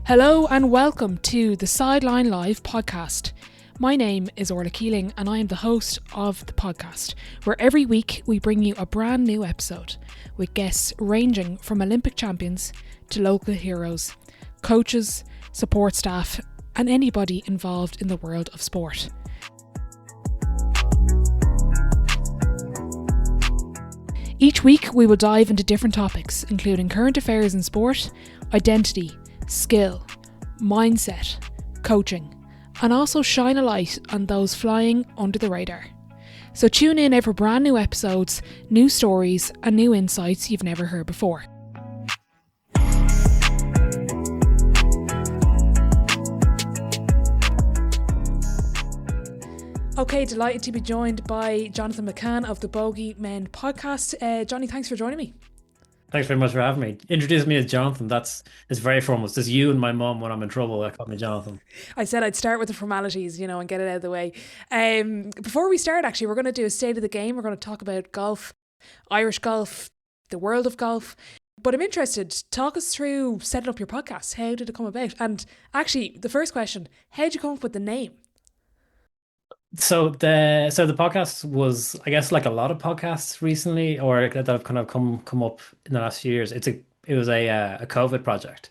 Hello and welcome to the Sideline Live podcast. My name is Orla Keeling and I am the host of the podcast, where every week we bring you a brand new episode with guests ranging from Olympic champions to local heroes, coaches, support staff and anybody involved in the world of sport. Each week we will dive into different topics, including current affairs in sport, identity, skill, mindset, coaching, and also shine a light on those flying under the radar. So tune in every brand new episodes, new stories and new insights you've never heard before. Okay, delighted to be joined by Jonny MacCann of the Bogey Men podcast. Jonny, thanks for joining me. Thanks very much for having me. Introduce me as Jonathan. It's very formal. It's just you and my mum when I'm in trouble. I call me Jonathan. I said I'd start with the formalities, and get it out of the way. Before we start, actually, we're going to do a state of the game. We're going to talk about golf, Irish golf, the world of golf. But I'm interested, talk us through setting up your podcast. How did it come about? And actually, the first question, how did you come up with the name? So the podcast was, I guess, like a lot of podcasts recently, or that have kind of come up in the last few years. It was a COVID project,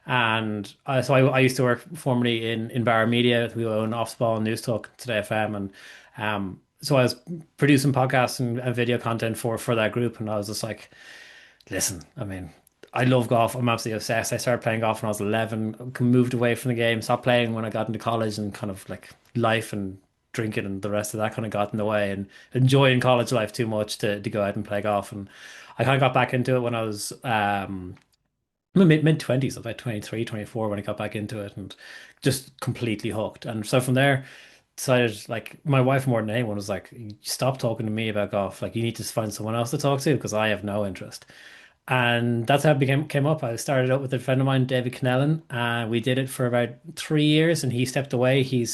and I used to work formerly in Bauer Media. We own Offsball, News Talk, Today FM, and so I was producing podcasts and video content for that group, and I was just like, listen, I mean, I love golf. I'm absolutely obsessed. I started playing golf when I was 11, moved away from the game, stopped playing when I got into college, and kind of like life and drinking and the rest of that kind of got in the way, and enjoying college life too much to go out and play golf. And I kind of got back into it when I was mid 20s, about 23, 24 when I got back into it, and just completely hooked. And so from there, decided, like, my wife more than anyone was like, stop talking to me about golf. Like, you need to find someone else to talk to because I have no interest. And that's how it came up. I started out with a friend of mine, David Connellan, and we did it for about 3 years. And he stepped away. He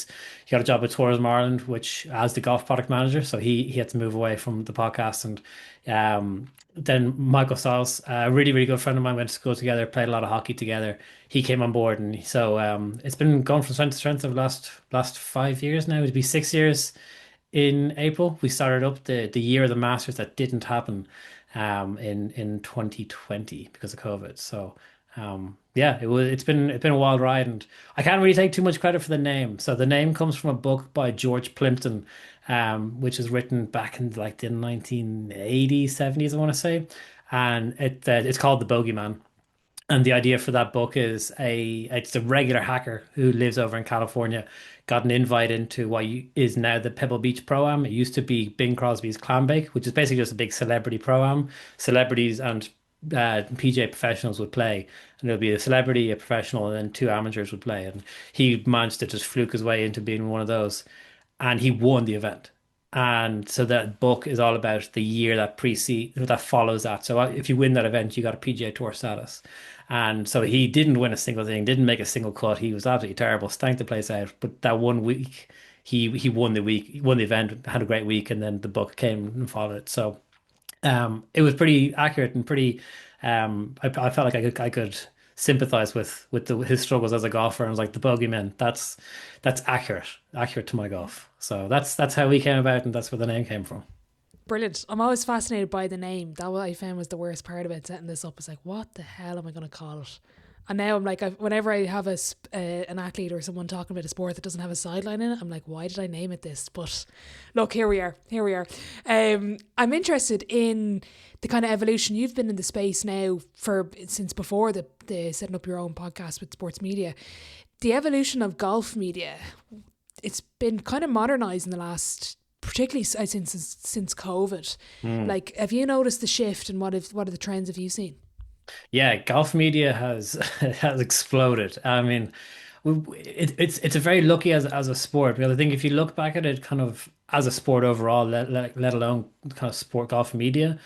got a job at Tourism Ireland, which as the golf product manager, so he had to move away from the podcast. And then Michael Stiles, a really really good friend of mine, went to school together, played a lot of hockey together. He came on board, and so it's been going from strength to strength over the last 5 years now. It'd be 6 years in April. We started up the year of the Masters that didn't happen in 2020 because of COVID. So yeah, it's been a wild ride, and I can't really take too much credit for the name. So the name comes from a book by George Plimpton, which was written back in like the 1980s, 70s, I want to say, and it's called The Bogey Man. And the idea for that book is it's a regular hacker who lives over in California, got an invite into what is now the Pebble Beach Pro-Am. It used to be Bing Crosby's Clambake, which is basically just a big celebrity Pro-Am. Celebrities and PGA professionals would play, and there'll be a celebrity, a professional, and then two amateurs would play. And he managed to just fluke his way into being one of those, and he won the event. And so that book is all about the year that follows that. So if you win that event, you got a PGA Tour status. And so he didn't win a single thing, didn't make a single cut. He was absolutely terrible, stank the place out. But that 1 week, he won the week, he won the event, had a great week, and then the book came and followed it. So it was pretty accurate and pretty. I felt like I could sympathize with his struggles as a golfer. And I was like, the Bogey Men, that's accurate to my golf. So that's how we came about, and that's where the name came from. Brilliant. I'm always fascinated by the name. That what I found was the worst part about setting this up. It's like, what the hell am I going to call it? And now I'm like, whenever I have an athlete or someone talking about a sport that doesn't have a sideline in it, I'm like, why did I name it this? But look, here we are. I'm interested in the kind of evolution. You've been in the space now since before the setting up your own podcast with sports media. The evolution of golf media, it's been kind of modernized in the last, particularly since COVID. Like, have you noticed the shift, and what are the trends have you seen? Yeah, golf media has has exploded. I mean, it's a very lucky as a sport, because I think if you look back at it kind of as a sport overall, let alone kind of sport golf media,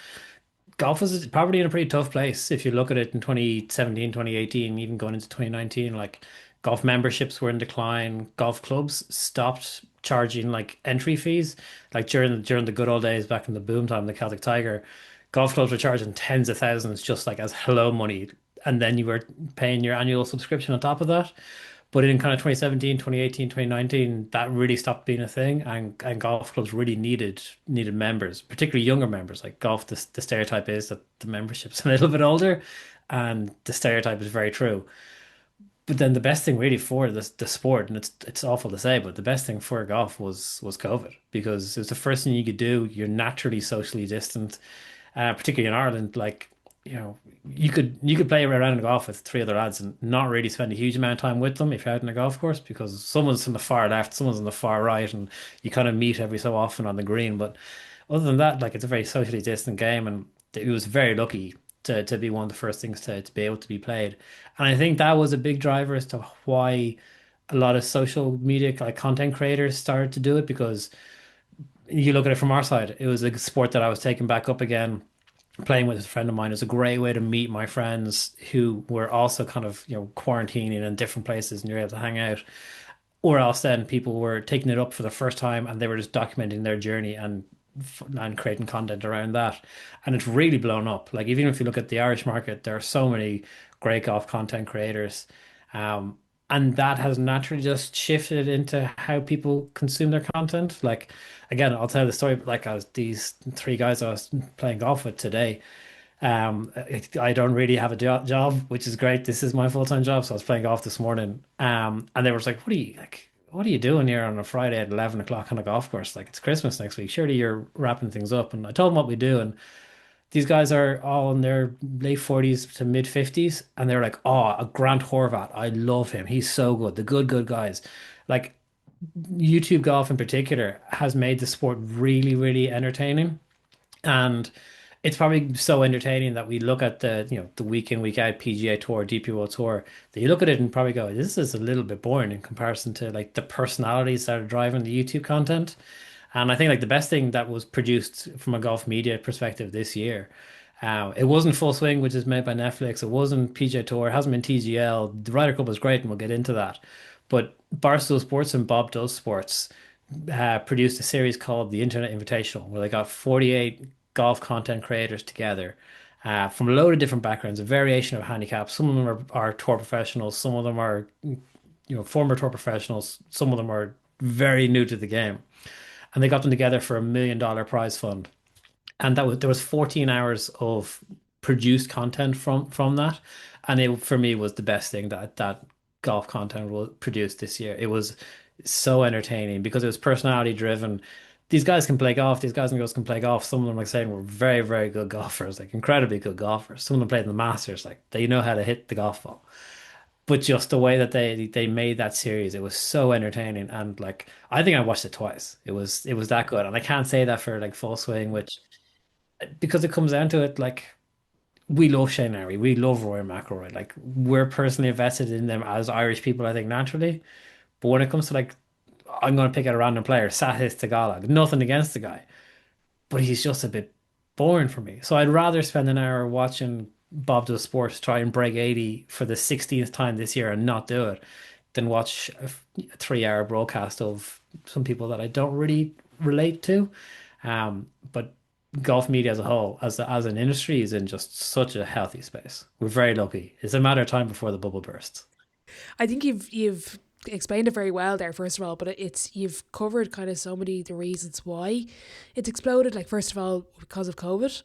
golf is probably in a pretty tough place. If you look at it in 2017, 2018, even going into 2019, like, golf memberships were in decline. Golf clubs stopped charging like entry fees. Like during the good old days back in the boom time, the Celtic Tiger, golf clubs were charging tens of thousands just like as hello money and then you were paying your annual subscription on top of that. But in kind of 2017, 2018, 2019, that really stopped being a thing, and golf clubs really needed members, particularly younger members. Like golf, the stereotype is that the membership's a little bit older, and the stereotype is very true. But then the best thing really for the sport, and it's awful to say, but the best thing for golf was COVID, because it was the first thing you could do. You're naturally socially distant, particularly in Ireland. Like, you could play around in golf with three other lads and not really spend a huge amount of time with them if you're out in a golf course, because someone's on the far left, someone's on the far right, and you kind of meet every so often on the green. But other than that, like, it's a very socially distant game, and it was very lucky to be one of the first things to be able to be played. And I think that was a big driver as to why a lot of social media like content creators started to do it, because you look at it from our side, it was a sport that I was taking back up again. Playing with a friend of mine is a great way to meet my friends who were also kind of, quarantining in different places, and you're able to hang out. Or else then people were taking it up for the first time and they were just documenting their journey and creating content around that. And it's really blown up. Like, even if you look at the Irish market, there are so many great golf content creators. Um, and that has naturally just shifted into how people consume their content. Like, again, I'll tell the story. Like, I was these three guys I was playing golf with today. I don't really have a job, which is great. This is my full-time job. So I was playing golf this morning. And they were just like, what are you doing here on a Friday at 11 o'clock on a golf course? Like, it's Christmas next week. Surely you're wrapping things up. And I told them what we do. And these guys are all in their late 40s to mid 50s. And they're like, oh, a Grant Horvat. I love him. He's so good. The good guys. Like, YouTube golf in particular has made the sport really, really entertaining. And it's probably so entertaining that we look at the week in, week out PGA Tour, DP World Tour, that you look at it and probably go, this is a little bit boring in comparison to like the personalities that are driving the YouTube content. And I think like the best thing that was produced from a golf media perspective this year, it wasn't Full Swing, which is made by Netflix. It wasn't PGA Tour. It hasn't been TGL. The Ryder Cup was great, and we'll get into that. But Barstool Sports and Bob Does Sports produced a series called the Internet Invitational, where they got 48 golf content creators together from a load of different backgrounds, a variation of handicaps. Some of them are tour professionals, some of them are former tour professionals, some of them are very new to the game, and they got them together for $1 million prize fund. And there was 14 hours of produced content from that, and it for me was the best thing that golf content was produced this year. It was so entertaining because it was personality driven. These guys can play golf. These guys and girls can play golf. Some of them, like saying, were very, very good golfers, like incredibly good golfers. Some of them played in the Masters, like they know how to hit the golf ball. But just the way that they made that series, it was so entertaining. And like I think I watched it twice. It was that good. And I can't say that for like Full Swing, which because it comes down to it, like we love Shane Lowry, we love Rory McIlroy. Like we're personally invested in them as Irish people, I think naturally. But when it comes to like, I'm going to pick out a random player, Sahith Theegala. Nothing against the guy, but he's just a bit boring for me. So I'd rather spend an hour watching Bob Does Sports try and break 80 for the 16th time this year and not do it than watch a 3 hour broadcast of some people that I don't really relate to. But golf media as a whole, as an industry, is in just such a healthy space. We're very lucky. It's a matter of time before the bubble bursts. I think you've explained it very well there, first of all, but you've covered kind of so many of the reasons why it's exploded. Like, first of all, because of COVID,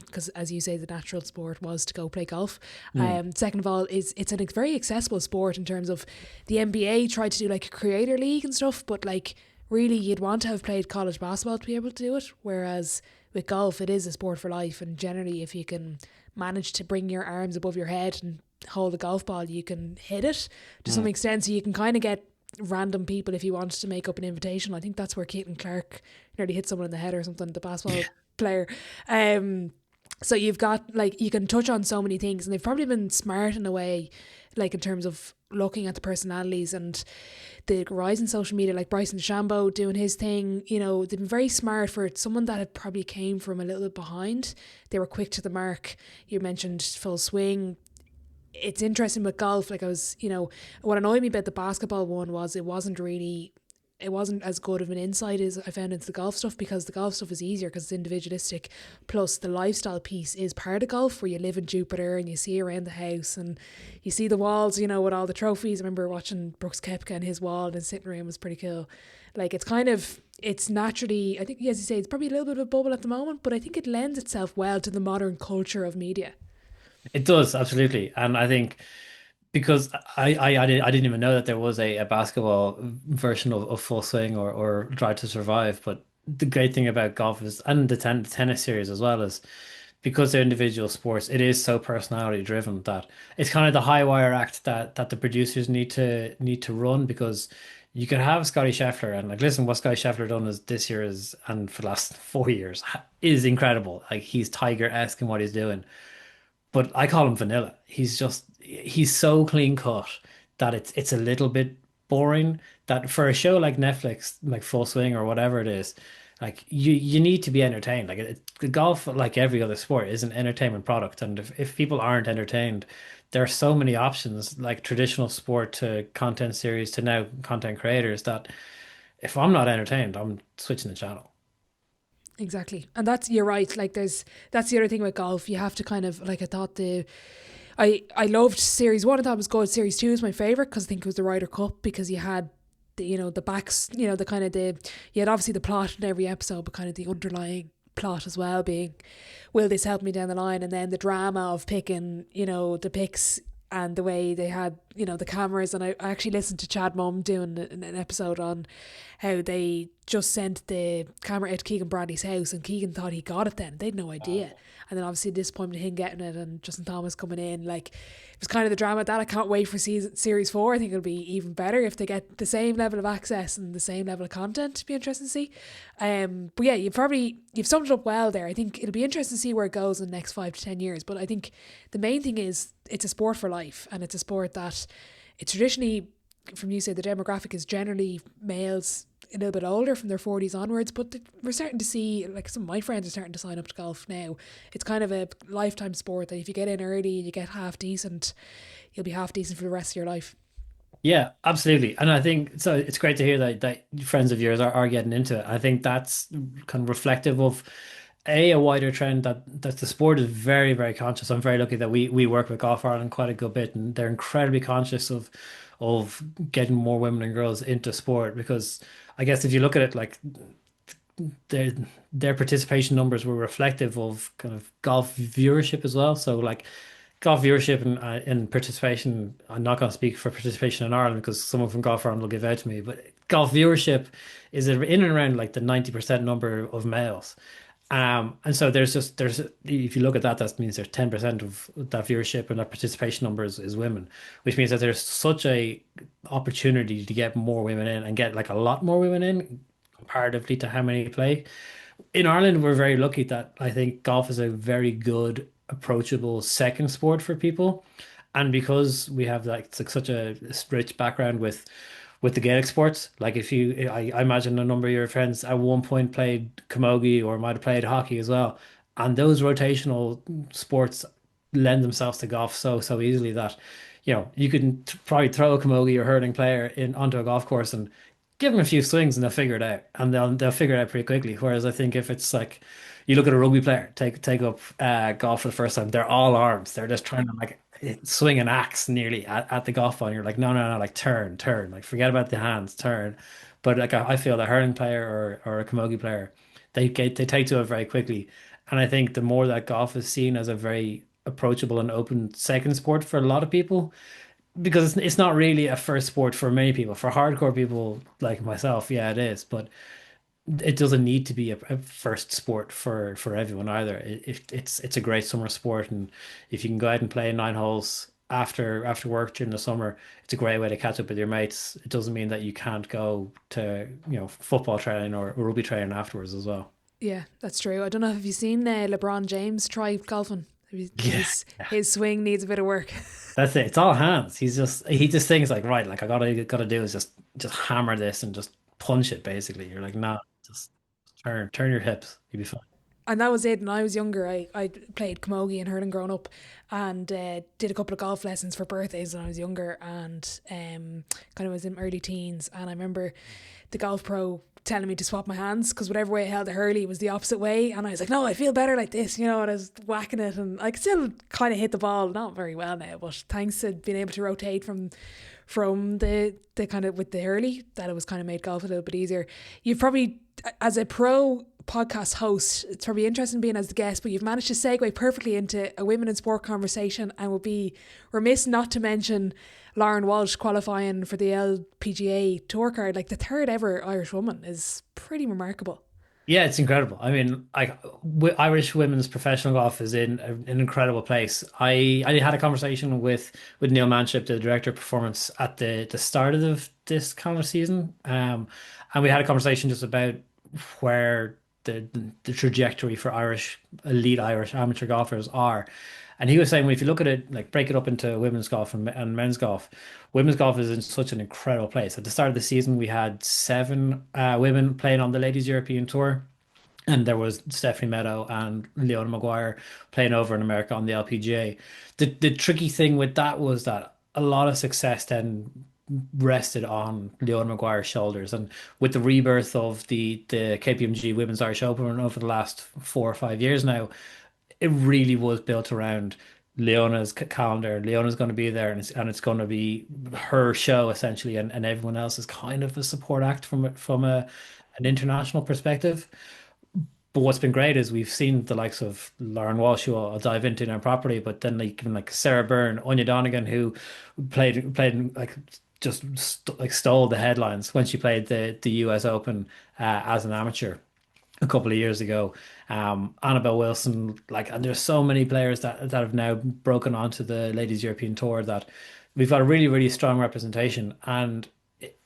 because as you say, the natural sport was to go play golf. Second of all, is it's a very accessible sport in terms of the NBA tried to do like a creator league and stuff, but like really you'd want to have played college basketball to be able to do it, whereas with golf it is a sport for life, and generally if you can manage to bring your arms above your head and hold a golf ball, you can hit it to some extent, so you can kind of get random people if you wanted to make up an invitation. I think that's where Caitlin Clark nearly hit someone in the head or something, the basketball player. So you've got like, you can touch on so many things, and they've probably been smart in a way, like in terms of looking at the personalities and the rise in social media, like Bryson DeChambeau doing his thing. They've been very smart for someone that had probably came from a little bit behind. They were quick to the mark. You mentioned Full Swing. It's interesting with golf, like what annoyed me about the basketball one was it wasn't really it wasn't as good of an insight as I found into the golf stuff, because the golf stuff is easier because it's individualistic. Plus, the lifestyle piece is part of golf, where you live in Jupiter and you see around the house and you see the walls, with all the trophies. I remember watching Brooks Kepka and his wall and sitting around was pretty cool. Like, it's naturally, I think, as you say, it's probably a little bit of a bubble at the moment, but I think it lends itself well to the modern culture of media. It does, absolutely. And I think because I didn't even know that there was a basketball version of Full Swing or Drive to Survive. But the great thing about golf is, and the tennis series as well, is because they're individual sports, it is so personality driven that it's kind of the high wire act that the producers need to run, because you can have Scotty Scheffler and, like, listen, what Scotty Scheffler done is this year is, and for the last 4 years, is incredible. Like, he's Tiger-esque in what he's doing. But I call him vanilla. He's so clean cut that it's a little bit boring. That for a show like Netflix, like Full Swing or whatever it is, like you need to be entertained. Like, the golf, like every other sport, is an entertainment product, and if people aren't entertained, there are so many options, like traditional sport to content series to now content creators, that if I'm not entertained, I'm switching the channel. Exactly. And you're right. Like, that's the other thing with golf. You have to kind of, like, I thought I loved series one. I thought it was good. Series two is my favorite because I think it was the Ryder Cup, because you had the backs, the kind of you had obviously the plot in every episode, but kind of the underlying plot as well being, will this help me down the line? And then the drama of picking, the picks, and the way they had, the cameras. And I actually listened to Chad Mum doing an episode on how they just sent the camera out to Keegan Bradley's house, and Keegan thought he got it then. They'd no idea. And then obviously the disappointment of him getting it and Justin Thomas coming in. Like, it was kind of the drama of that. I can't wait for series four. I think it'll be even better if they get the same level of access and the same level of content. To be interesting to see. But yeah, you've summed it up well there. I think it'll be interesting to see where it goes in the next 5 to 10 years. But I think the main thing is it's a sport for life, and it's a sport that it's traditionally, from you say, the demographic is generally males a little bit older, from their 40s onwards, but we're starting to see, like, some of my friends are starting to sign up to golf now. It's kind of a lifetime sport that if you get in early and you get half decent, you'll be half decent for the rest of your life. Yeah, absolutely. And I think so it's great to hear that friends of yours are getting into it. I think that's kind of reflective of a wider trend that the sport is very, very conscious. I'm very lucky that we work with Golf Ireland quite a good bit, and they're incredibly conscious of getting more women and girls into sport, because I guess if you look at it, like, their their participation numbers were reflective of kind of golf viewership as well. So, like, golf viewership and participation, I'm not going to speak for participation in Ireland because someone from Golf Ireland will give out to me, but golf viewership is in and around like the 90% number of males. And so if you look at that, that means there's 10% of that viewership and that participation number is women, which means that there's such a opportunity to get more women in and get like a lot more women in comparatively to how many play. In Ireland, we're very lucky that I think golf is a very good, approachable second sport for people. And because we have, like, it's like such a rich background with the Gaelic sports, like, if I imagine a number of your friends at one point played camogie or might have played hockey as well. And those rotational sports lend themselves to golf so easily that, you can probably throw a camogie or hurling player in onto a golf course and give them a few swings and they'll figure it out, and they'll figure it out pretty quickly. Whereas I think if it's like you look at a rugby player take up golf for the first time, they're all arms. They're just trying to, like, swing an axe nearly at the golf ball. And you're like, no, no, no, like, turn, like, forget about the hands, turn. But, like, I feel a hurling player or a camogie player, they take to it very quickly. And I think the more that golf is seen as a very approachable and open second sport for a lot of people, because it's not really a first sport for many people. For hardcore people like myself, yeah, it is, but it doesn't need to be a first sport for everyone either. It's a great summer sport, and if you can go out and play 9 holes after work during the summer, it's a great way to catch up with your mates. It doesn't mean that you can't go to, football training or rugby training afterwards as well. Yeah, that's true. I don't know if you've seen LeBron James try golfing. Yeah, His swing needs a bit of work. that's it. It's all hands. He just thinks like, right, like, I gotta do is just hammer this and just punch it basically. You're like, nah, just turn your hips. You'll be fine. And that was it. When I was younger, I played camogie and hurling growing up, and did a couple of golf lessons for birthdays when I was younger, and kind of was in early teens. And I remember the golf pro telling me to swap my hands because whatever way I held the hurley was the opposite way, and I was like, no, I feel better like this, and I was whacking it, and I could still kind of hit the ball, not very well now, but thanks to being able to rotate from the kind of with the hurley, that it was kind of made golf a little bit easier. You've probably, as a pro podcast host, it's probably interesting being as the guest, but you've managed to segue perfectly into a women in sport conversation, and would be remiss not to mention Lauren Walsh qualifying for the LPGA tour card, like the third ever Irish woman, is pretty remarkable. Yeah, it's incredible. I mean, Irish women's professional golf is in an incredible place. I had a conversation with Neil Manship, the director of performance, at the start of this kind of season, and we had a conversation just about where the trajectory for elite Irish amateur golfers are. And he was saying, well, if you look at it, like break it up into women's golf and men's golf, women's golf is in such an incredible place. At the start of the season, we had seven women playing on the Ladies European Tour. And there was Stephanie Meadow and Leona Maguire playing over in America on the LPGA. The tricky thing with that was that a lot of success then rested on Leona Maguire's shoulders. And with the rebirth of the KPMG Women's Irish Open over the last 4 or 5 years now, it really was built around Leona's calendar. Leona's going to be there, and it's going to be her show essentially, and everyone else is kind of a support act from an international perspective. But what's been great is we've seen the likes of Lauren Walsh, who I'll dive into now properly, but then like even like Sarah Byrne, Anya Donegan, who played like just like stole the headlines when she played the US Open as an amateur a couple of years ago. Annabelle Wilson, like, and there's so many players that have now broken onto the Ladies European Tour that we've got a really, really strong representation. And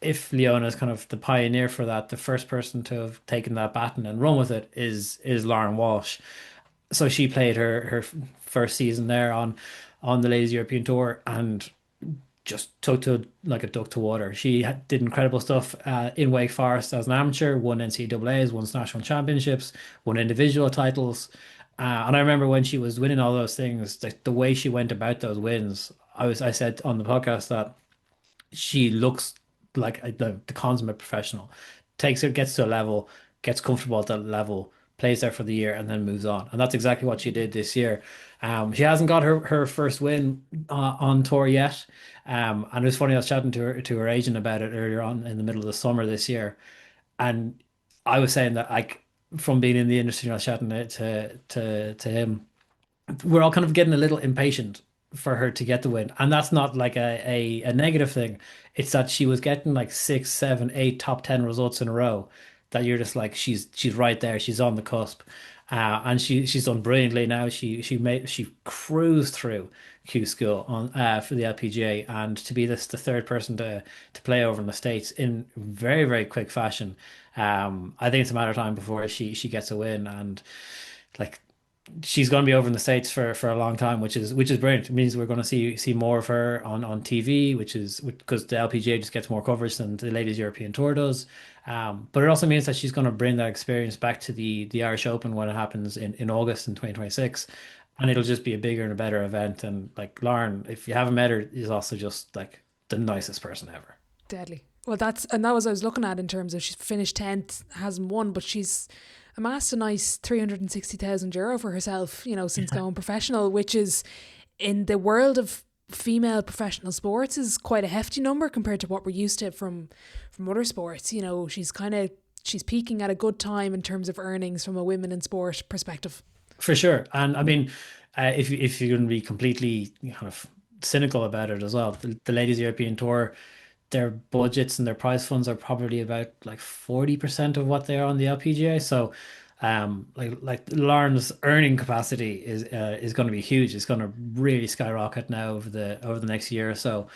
if Leona is kind of the pioneer for that, the first person to have taken that baton and run with it is Lauren Walsh. So she played her first season there on the Ladies European Tour and just took to like a duck to water. She did incredible stuff in Wake Forest as an amateur, won NCAAs, won national championships, won individual titles. And I remember when she was winning all those things, the way she went about those wins, I said on the podcast that she looks like the consummate professional. Gets to a level, gets comfortable at that level, plays there for the year, and then moves on. And that's exactly what she did this year. She hasn't got her first win on tour yet. And it was funny, I was chatting to her agent about it earlier on in the middle of the summer this year. And I was saying that, like, from being in the industry, I was chatting to him, we're all kind of getting a little impatient for her to get the win. And that's not like a negative thing. It's that she was getting like 6, 7, 8 top 10 results in a row that you're just like, she's right there. She's on the cusp. And she's done brilliantly now. She cruised through Q School on for the LPGA, and to be the third person to play over in the States in very, very quick fashion. I think it's a matter of time before she gets a win, and like she's going to be over in the States for a long time, which is brilliant. It means we're going to see more of her on TV, which is because the LPGA just gets more coverage than the Ladies European Tour does. But it also means that she's going to bring that experience back to the Irish Open when it happens in August in 2026. And it'll just be a bigger and a better event. And like Lauren, if you haven't met her, is also just like the nicest person ever. Deadly. Well, that was I was looking at in terms of she's finished 10th, hasn't won, but she's amassed a nice €360,000 for herself, since going professional, which is in the world of female professional sports is quite a hefty number compared to what we're used to from other sports. She's peaking at a good time in terms of earnings from a women in sport perspective. For sure. And I mean, if you're going to be completely kind of cynical about it as well, the Ladies European Tour, their budgets and their prize funds are probably about like 40% of what they are on the LPGA. So like Lauren's earning capacity is going to be huge. It's going to really skyrocket now over the next year or so.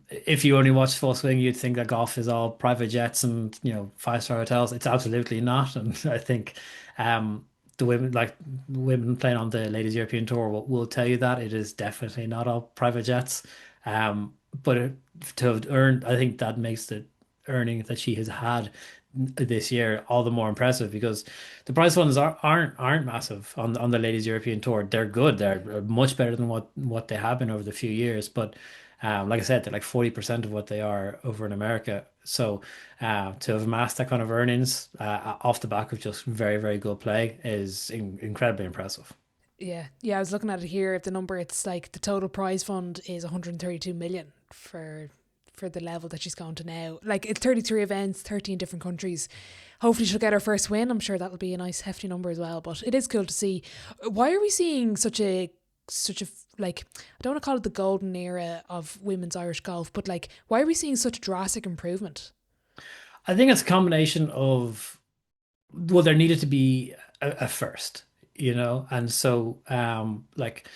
If you only watch Full Swing, you'd think that golf is all private jets and 5-star hotels. It's absolutely not. And I think the women playing on the Ladies European Tour will tell you that it is definitely not all private jets. But to have earned, I think that makes the earning that she has had this year, all the more impressive because the prize funds aren't massive on the ladies European tour. They're good. They're much better than what they have been over the few years. But like I said, they're like 40% of what they are over in America. So to have amassed that kind of earnings off the back of just very, very good play is incredibly impressive. Yeah, yeah. I was looking at it here. If the number, it's like the total prize fund is 132 million for the level that she's gone to now. Like it's 33 events, 13 different countries. Hopefully she'll get her first win. I'm sure that'll be a nice hefty number as well. But it is cool to see. Why are we seeing such a like, I don't want to call it the golden era of women's Irish golf, but like why are we seeing such drastic improvement? I think it's a combination of, well, there needed to be a first, and so like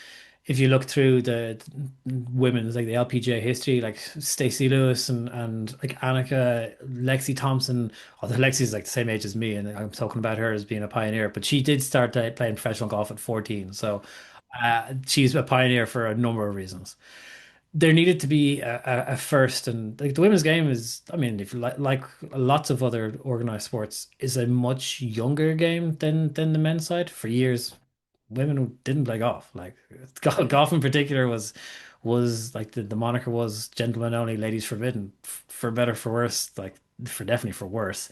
if you look through the women's like the LPGA history, like Stacey Lewis and like Annika, Lexi Thompson, although Lexi's like the same age as me, and I'm talking about her as being a pioneer, but she did start playing professional golf at 14, so she's a pioneer for a number of reasons. There needed to be a first, and like the women's game is, I mean, if you like lots of other organized sports, is a much younger game than the men's side. For years, women who didn't play golf, like golf in particular, was like the moniker was gentlemen only, ladies forbidden, for better for worse, like for definitely for worse.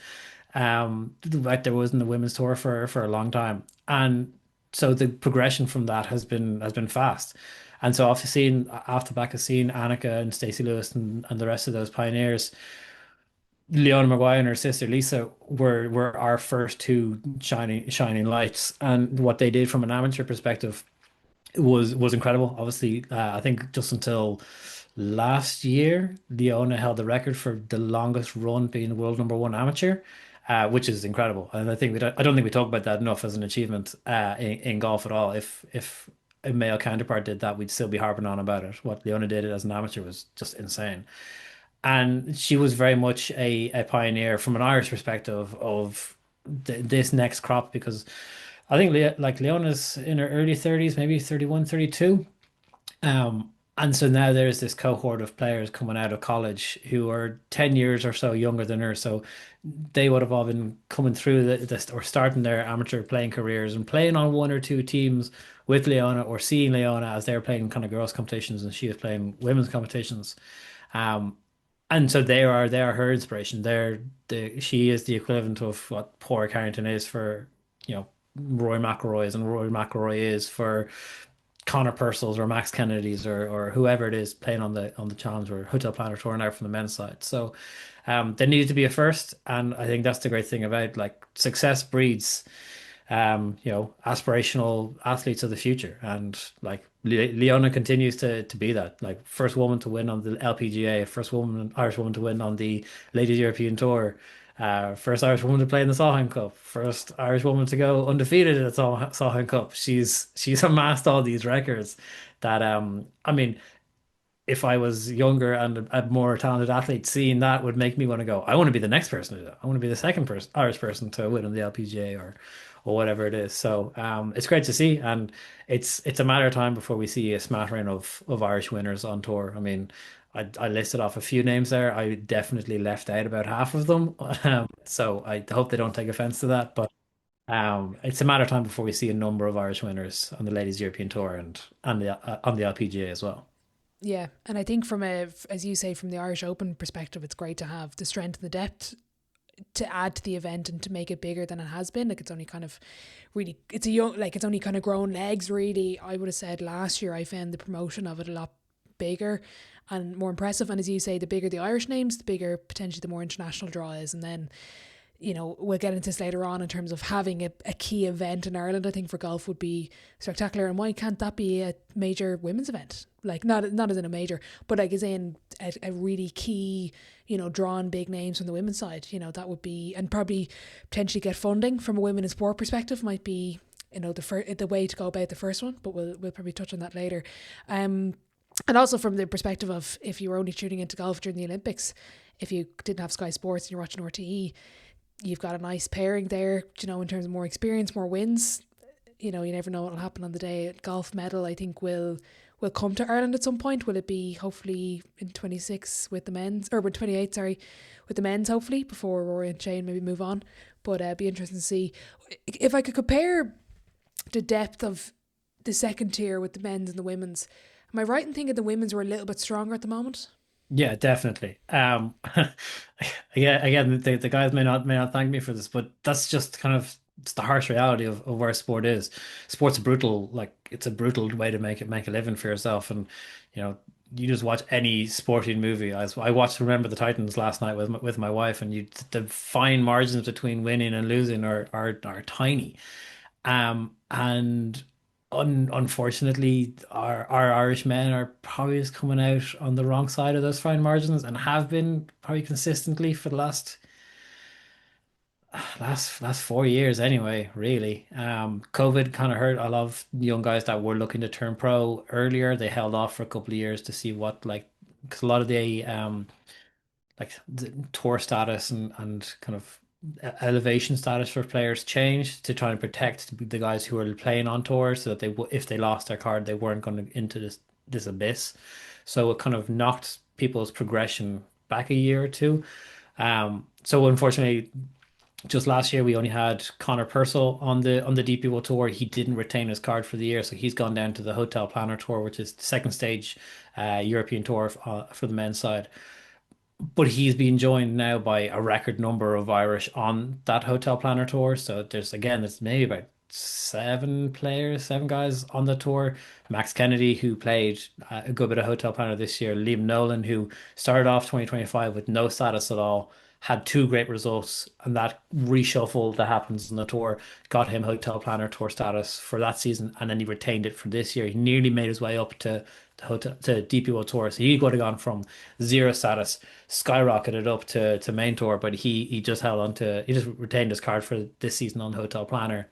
Like there wasn't a women's tour for a long time, and so the progression from that has been fast. And so after seeing off the back of seeing Annika and Stacey Lewis and the rest of those pioneers, Leona Maguire and her sister Lisa were our first two shining lights. And what they did from an amateur perspective was incredible. Obviously, I think just until last year, Leona held the record for the longest run being the world number one amateur, which is incredible. And I don't think we talk about that enough as an achievement in golf at all. If a male counterpart did that, we'd still be harping on about it. What Leona did as an amateur was just insane. And she was very much a pioneer from an Irish perspective of this next crop because I think like Leona's in her early 30s, maybe 31, 32. And so now there's this cohort of players coming out of college who are 10 years or so younger than her. So they would have all been coming through this or starting their amateur playing careers and playing on one or two teams with Leona or seeing Leona as they're playing kind of girls' competitions and she was playing women's competitions. Um, and so they are her inspiration. She is the equivalent of what Paul Carrington is for, Roy McIlroy is and Rory McIlroy is for Connor Purcell's or Max Kennedy's or whoever it is playing on the Challenge or Hotel Planet Tour now from the men's side. So there needed to be a first, and I think that's the great thing about like success breeds aspirational athletes of the future. And like Leona continues to be that. Like first woman to win on the LPGA, first Irish woman to win on the Ladies European Tour, first Irish woman to play in the Solheim Cup, first Irish woman to go undefeated at the Solheim Cup. She's amassed all these records that I mean if I was younger and a more talented athlete, seeing that would make me want to go, I want to be the next person to do that. I want to be the second person, Irish person to win on the LPGA or whatever it is. So it's great to see, and it's a matter of time before we see a smattering of Irish winners on tour. I mean, I listed off a few names there. I definitely left out about half of them, so I hope they don't take offense to that. But it's a matter of time before we see a number of Irish winners on the Ladies European Tour and on the LPGA as well. Yeah, and I think as you say, from the Irish Open perspective, it's great to have the strength and the depth to add to the event and to make it bigger than it has been. Like it's only kind of really, it's a young, like it's only kind of grown legs really. I would have said last year I found the promotion of it a lot bigger and more impressive. And as you say, the bigger the Irish names, the bigger potentially the more international draw is. And then, we'll get into this later on in terms of having a key event in Ireland, I think for golf would be spectacular. And why can't that be a major women's event? Like not as in a major, but like as in a really key, drawing big names from the women's side, that would be, and probably potentially get funding from a women in sport perspective might be, the way to go about the first one, but we'll probably touch on that later. And also from the perspective of if you were only tuning into golf during the Olympics, if you didn't have Sky Sports and you're watching RTE, you've got a nice pairing there, in terms of more experience, more wins. You never know what will happen on the day. Golf medal, I think, will will come to Ireland at some point? Will it be hopefully in 26 with the men's, or with 28, sorry, with the men's hopefully, before Rory and Shane maybe move on? But it'd be interesting to see. If I could compare the depth of the second tier with the men's and the women's, am I right in thinking the women's were a little bit stronger at the moment? Yeah, definitely. Again, the guys may not thank me for this, but that's just kind of it's the harsh reality of where sport is. Sport's a brutal, like it's a brutal way to make a living for yourself, and you know, you just watch any sporting movie. I watched Remember the Titans last night with my wife, and the fine margins between winning and losing are tiny. And unfortunately, our Irish men are probably just coming out on the wrong side of those fine margins and have been probably consistently for the last 4 years anyway, really. COVID kind of hurt a lot of young guys that were looking to turn pro earlier. They held off for a couple of years to see what like because a lot of the tour status and kind of elevation status for players changed to try and protect the guys who were playing on tour so that if they lost their card they weren't going to into this abyss. So it kind of knocked people's progression back a year or two. So unfortunately, just last year we only had Connor Purcell on the DPO tour. He didn't retain his card for the year, so he's gone down to the Hotel Planner Tour, which is the second stage European tour for the men's side. But he's being joined now by a record number of Irish on that Hotel Planner Tour. So there's maybe about seven guys on the tour. Max Kennedy, who played a good bit of Hotel Planner this year. Liam Nolan, who started off 2025 with no status at all, had two great results, and that reshuffle that happens on the tour got him Hotel Planner Tour status for that season, and then he retained it for this year. He nearly made his way up to DPO Tour, so he would have gone from zero status, skyrocketed up to main tour, but he just held on to he just retained his card for this season on Hotel Planner.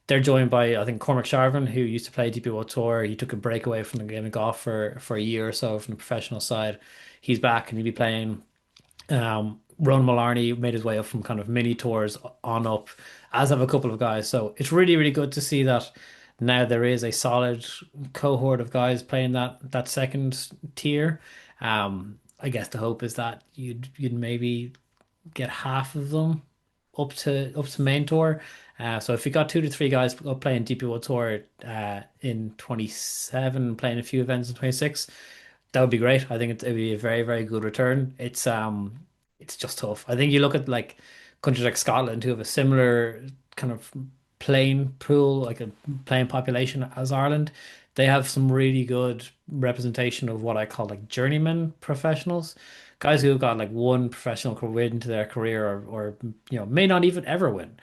They're joined by I think Cormac Sharvin, who used to play DPO Tour. He took a break away from the game of golf for a year or so from the professional side. He's back and he'll be playing. Ronan Mullarney made his way up from kind of mini tours on up, as have a couple of guys. So it's really, really good to see that now there is a solid cohort of guys playing that second tier. I guess the hope is that you'd maybe get half of them up to main tour. So if you got two to three guys up playing DPO tour in 27, playing a few events in 26, that would be great. I think it'd be a very, very good return. It's just tough. I think you look at like countries like Scotland who have a similar kind of playing pool, like a playing population as Ireland. They have some really good representation of what I call like journeyman professionals, guys who have got like one professional win into their career or may not even ever win.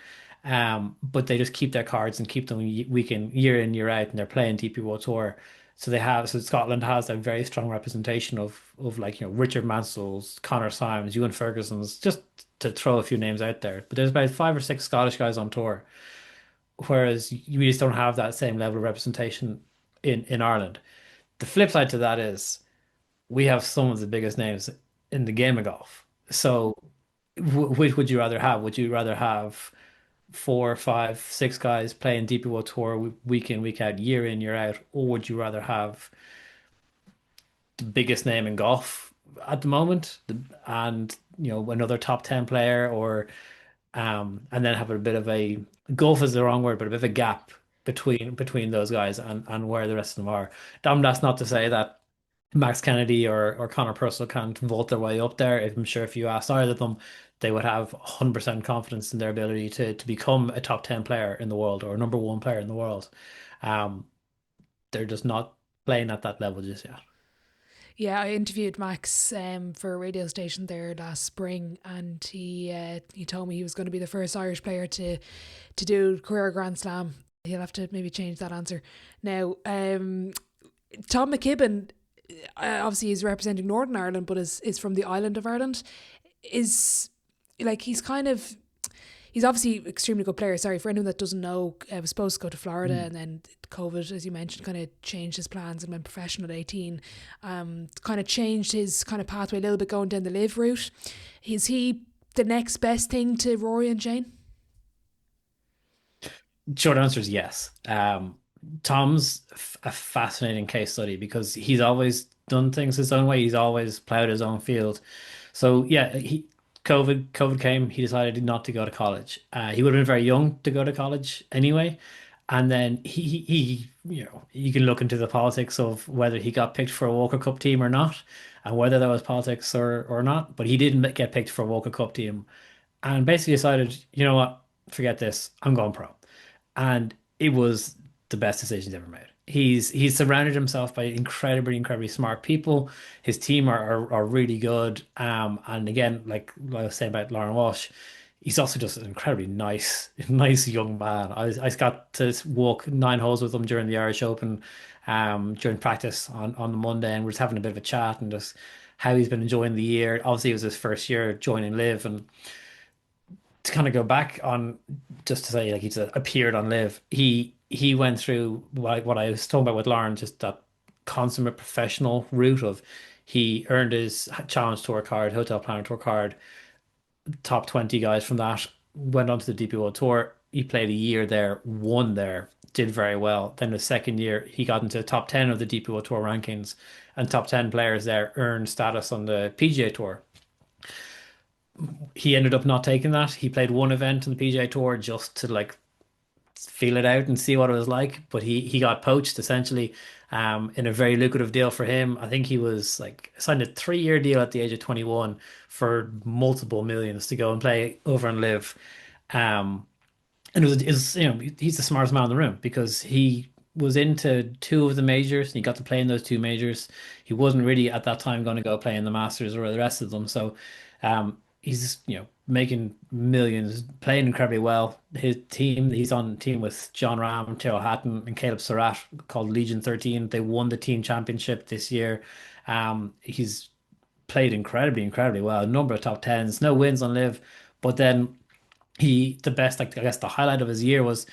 But they just keep their cards and keep them week in, year out, and they're playing DP World Tour. So Scotland has a very strong representation of like Richard Mansell's, Connor Symes, Ewan Ferguson's, just to throw a few names out there. But there's about five or six Scottish guys on tour, whereas you just don't have that same level of representation in Ireland. The flip side to that is we have some of the biggest names in the game of golf. So which would you rather have? Would you rather have four, five, six guys playing DP World Tour week in, week out, year in, year out, or would you rather have the biggest name in golf at the moment, and another top 10 player, or and then have a bit of a golf is the wrong word, but a bit of a gap between those guys and where the rest of them are. That's not to say that Max Kennedy or Connor Purcell can't vault their way up there. I'm sure if you asked either of them, they would have 100% confidence in their ability to become a top 10 player in the world or a number one player in the world. Um, they're just not playing at that level just yet. Yeah, I interviewed Max for a radio station there last spring, and he told me he was going to be the first Irish player to do career Grand Slam. He'll have to maybe change that answer now. Tom McKibbon, obviously he's representing Northern Ireland, but is from the island of Ireland. Is like he's obviously extremely good player. Sorry, for anyone that doesn't know, I was supposed to go to Florida and then COVID, as you mentioned, kind of changed his plans and went professional at 18. Kind of changed his kind of pathway a little bit going down the live route. Is he the next best thing to Rory and Jane? Short answer is yes. Tom's a fascinating case study because he's always done things his own way. He's always plowed his own field. So yeah, COVID came. He decided not to go to college. He would have been very young to go to college anyway. And then you can look into the politics of whether he got picked for a Walker Cup team or not, and whether there was politics or not. But he didn't get picked for a Walker Cup team, and basically decided, you know what, forget this. I'm going pro. And it was the best decision he's ever made. He's surrounded himself by incredibly smart people. His team are really good. And again, like I was saying about Lauren Walsh, he's also just an incredibly nice young man. I got to walk 9 holes with him during the Irish Open, during practice on the Monday, and we're just having a bit of a chat and just how he's been enjoying the year. Obviously, it was his first year joining Live, and to kind of go back on, just to say, like, he's appeared on Live. He went through what I was talking about with Lauren, just that consummate professional route of, he earned his Challenge Tour card, Hotel Planner Tour card, top 20 guys from that, went on to the DP World Tour. He played a year there, won there, did very well. Then the second year, he got into the top 10 of the DP World Tour rankings, and top 10 players there earned status on the PGA Tour. He ended up not taking that. He played one event on the PGA Tour just to like feel it out and see what it was like. But he got poached essentially, in a very lucrative deal for him. I think he was like signed a 3-year deal at the age of 21 for multiple millions to go and play over and Live. Um, and it was he's the smartest man in the room because he was into two of the majors and he got to play in those two majors. He wasn't really at that time going to go play in the Masters or the rest of them. So he's making millions, playing incredibly well. His team, he's on team with John Ram, Tyrrell Hatton, and Caleb Surratt, called Legion 13. They won the team championship this year. He's played incredibly well. A number of top tens, no wins on Live, but then the best, like, I guess the highlight of his year was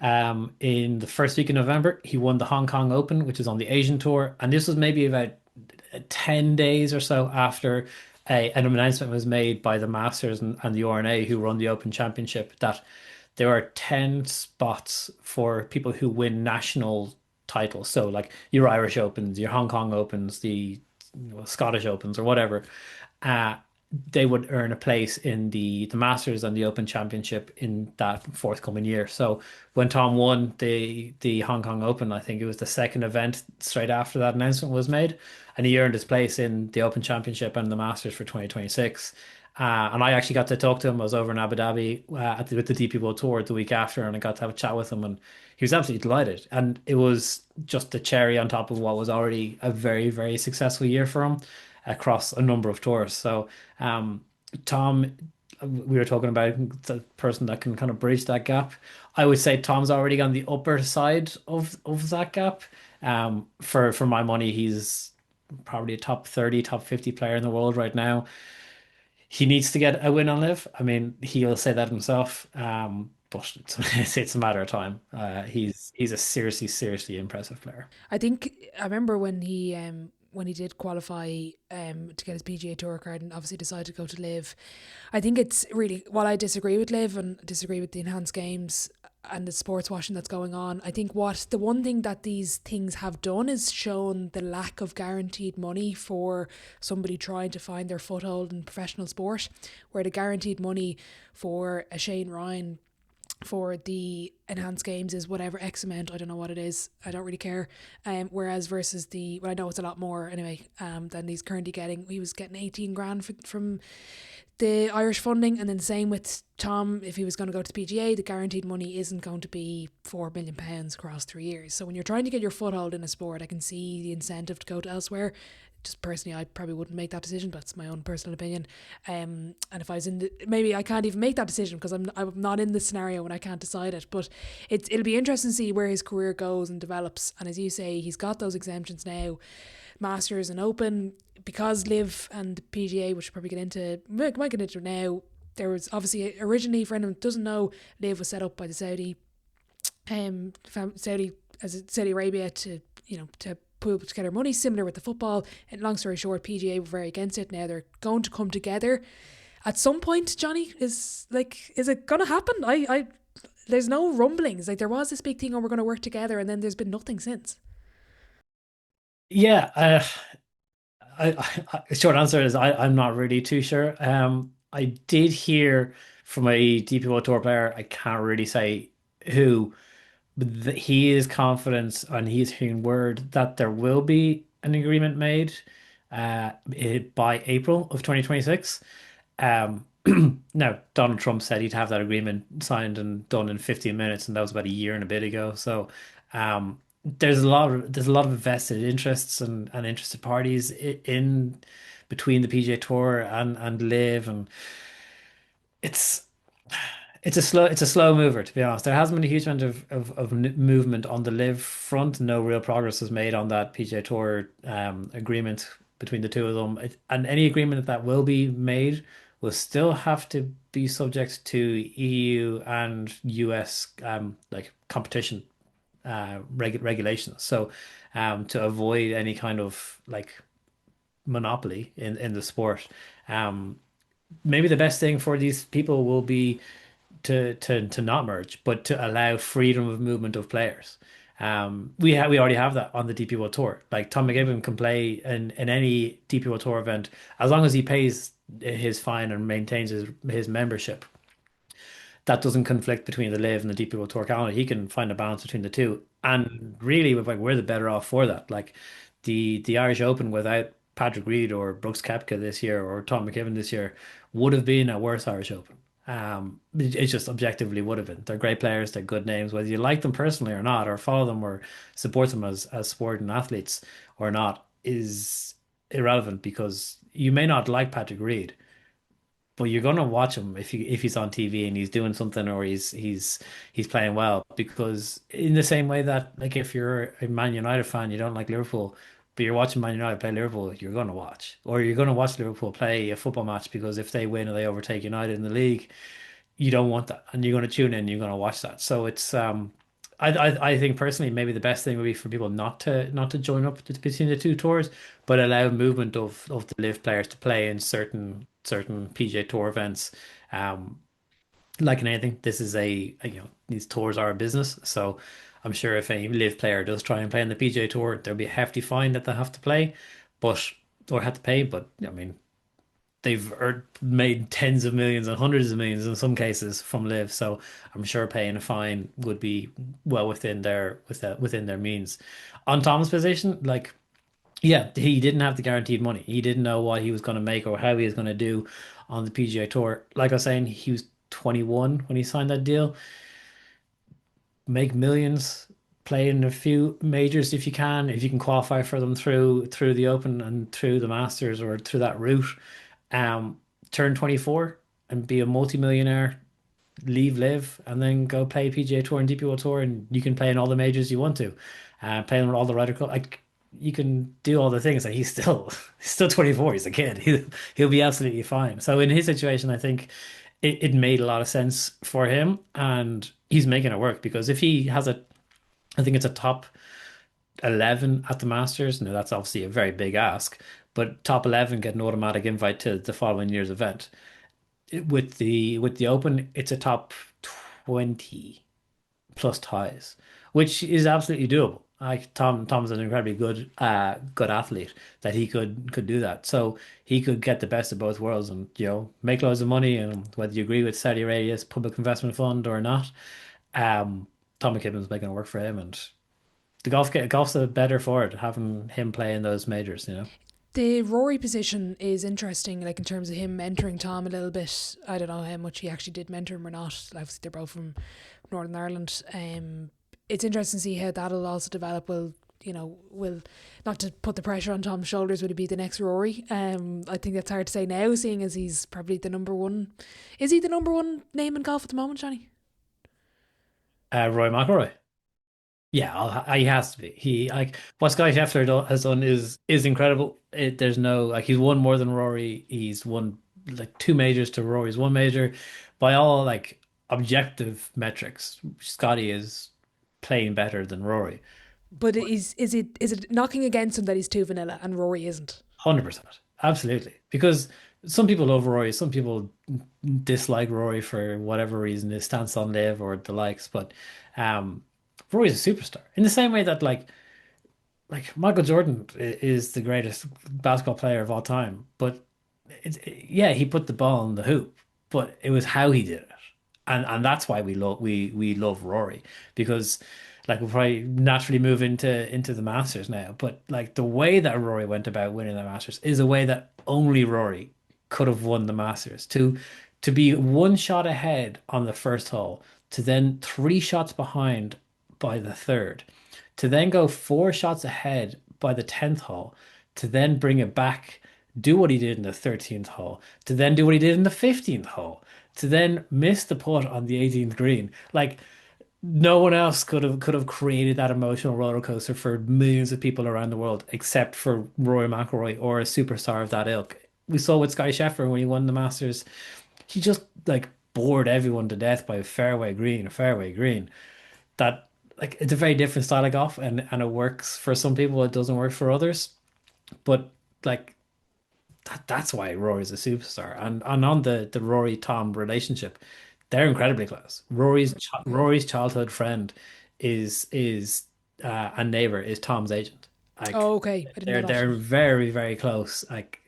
in the first week of November, he won the Hong Kong Open, which is on the Asian Tour. And this was maybe about 10 days or so after an announcement was made by the Masters and the RNA, who run the Open Championship, that there are 10 spots for people who win national titles. So like your Irish Opens, your Hong Kong Opens, the Scottish Opens or whatever. Uh, they would earn a place in the Masters and the Open Championship in that forthcoming year. So when Tom won the Hong Kong Open, I think it was the second event straight after that announcement was made, and he earned his place in the Open Championship and the Masters for 2026. And I actually got to talk to him. I was over in Abu Dhabi with the DP World Tour the week after, and I got to have a chat with him, and he was absolutely delighted. And it was just the cherry on top of what was already a very successful year for him across a number of tours. So Tom, we were talking about the person that can kind of bridge that gap. I would say Tom's already on the upper side of that gap. For my money, he's probably a top 30, top 50 player in the world right now. He needs to get a win on Live. I mean, he'll say that himself. But it's a matter of time. He's a seriously impressive player. I think I remember when he did qualify to get his PGA Tour card and obviously decided to go to Live. I think it's really, while I disagree with Live and disagree with the enhanced games and the sports washing that's going on, I think the one thing that these things have done is shown the lack of guaranteed money for somebody trying to find their foothold in professional sport, where the guaranteed money for a Shane Ryan for the enhanced games is whatever X amount. I don't know what it is. I don't really care. Whereas versus I know it's a lot more anyway, than he's currently getting. He was getting 18 grand from the Irish funding, and then same with Tom. If he was going to go to the PGA, the guaranteed money isn't going to be £4 million across 3 years. So when you're trying to get your foothold in a sport, I can see the incentive to go to elsewhere. Just personally, I probably wouldn't make that decision. That's my own personal opinion. And if I was maybe I can't even make that decision because I'm not in the scenario when I can't decide it. But it'll be interesting to see where his career goes and develops. And as you say, he's got those exemptions now, Masters and Open, because Live and the PGA, which we'll probably might get into now. There was obviously originally, for anyone who doesn't know, Live was set up by the Saudi Arabia to put together money, similar with the football. And long story short, PGA were very against it. Now they're going to come together at some point. Johnny, is it going to happen? There's no rumblings. Like there was this big thing, oh, we're going to work together, and then there's been nothing since. Yeah, short answer is I'm not really too sure. I did hear from a DPO tour player, I can't really say who, but he is confident and he's hearing word that there will be an agreement made by April of 2026. Um, now, Donald Trump said he'd have that agreement signed and done in 15 minutes, and that was about a year and a bit ago. So, there's a lot of vested interests and interested parties in between the PGA Tour and Live, and it's it's a slow mover, to be honest. There hasn't been a huge amount of movement on the Live front. No real progress was made on that PGA Tour agreement between the two of them. And any agreement that will be made will still have to be subject to EU and US like competition regulations. So to avoid any kind of like monopoly in the sport. Um, Maybe the best thing for these people will be to not merge, but to allow freedom of movement of players. We already have that on the DP World Tour. Like Tom McKibbon can play in any DP World Tour event as long as he pays his fine and maintains his membership. That doesn't conflict between the Live and the DP World Tour calendar. He can find a balance between the two, and really, like we're the better off for that. Like the Irish Open without Patrick Reed or Brooks Kepka this year or Tom McKibbon this year would have been a worse Irish Open. It just objectively would have been. They're great players, they're good names, whether you like them personally or not, or follow them or support them as sport and athletes or not, is irrelevant because you may not like Patrick Reed, but you're gonna watch him if he's on TV and he's doing something or he's playing well. Because in the same way that like if you're a Man United fan, you don't like Liverpool, but you're watching Man United play Liverpool, you're gonna watch. Or you're gonna watch Liverpool play a football match because if they win or they overtake United in the league, you don't want that. And you're gonna tune in, you're gonna watch that. So it's I think personally maybe the best thing would be for people not to join up between the two tours, but allow movement of the live players to play in certain PGA Tour events. Um, like in anything, this is these tours are a business. So I'm sure if a live player does try and play in the PGA Tour, there'll be a hefty fine that they have to play, but or have to pay. But I mean, they've made tens of millions and hundreds of millions in some cases from live. So I'm sure paying a fine would be well within their means. On Tom's position, like yeah, he didn't have the guaranteed money. He didn't know what he was going to make or how he was going to do on the PGA Tour. Like I was saying, he was 21 when he signed that deal. Make millions, play in a few majors if you can qualify for them through the Open and through the Masters or through that route. Turn 24 and be a multimillionaire, leave live, and then go play PGA Tour and DP World Tour, and you can play in all the majors you want to. Play in all the Ryder Cup. Like you can do all the things, and he's still he's still 24. He's a kid. He'll be absolutely fine. So in his situation, I think it made a lot of sense for him, and he's making it work because if he has I think it's a top 11 at the Masters. Now that's obviously a very big ask, but top 11 get an automatic invite to the following year's event. With the Open, it's a top 20 plus ties, which is absolutely doable. Like Tom's an incredibly good athlete that he could do that. So he could get the best of both worlds and make loads of money. And whether you agree with Saudi Arabia's public investment fund or not, um, Tom McKibbon's making it work for him, and the golf's a better for it having him play in those majors. The Rory position is interesting, like in terms of him mentoring Tom a little bit. I don't know how much he actually did mentor him or not. Obviously, they're both from Northern Ireland. It's interesting to see how that'll also develop. Will not to put the pressure on Tom's shoulders. Would he be the next Rory? I think that's hard to say now, seeing as he's probably the number one. Is he the number one name in golf at the moment, Johnny? Roy McIlroy. Yeah, he has to be. He like what Scotty Scheffler has done is incredible. There's no like he's won more than Rory. He's won like two majors to Rory's one major. By all like objective metrics, Scotty is playing better than Rory. But is it knocking against him that he's too vanilla and Rory isn't? 100%. Absolutely. Because some people love Rory, some people dislike Rory for whatever reason, his stance on live or the likes. But um, Rory's a superstar in the same way that like Michael Jordan is the greatest basketball player of all time. But yeah, he put the ball in the hoop, but it was how he did it, and that's why we love Rory because. Like we'll probably naturally move into the Masters now, but like the way that Rory went about winning the Masters is a way that only Rory could have won the Masters. To be one shot ahead on the first hole, to then three shots behind by the third, to then go four shots ahead by the 10th hole, to then bring it back, do what he did in the 13th hole, to then do what he did in the 15th hole, to then miss the putt on the 18th green. Like no one else could have created that emotional roller coaster for millions of people around the world except for Rory McIlroy or a superstar of that ilk. We saw with Sky Sheffer when he won the Masters, he just like bored everyone to death by a fairway green. That like it's a very different style of golf and it works for some people, it doesn't work for others. But like that's why Rory's a superstar. And on the Rory Tom relationship, they're incredibly close. Rory's childhood friend is a neighbor is Tom's agent. Like Oh, okay. I didn't know that. they're very very close. Like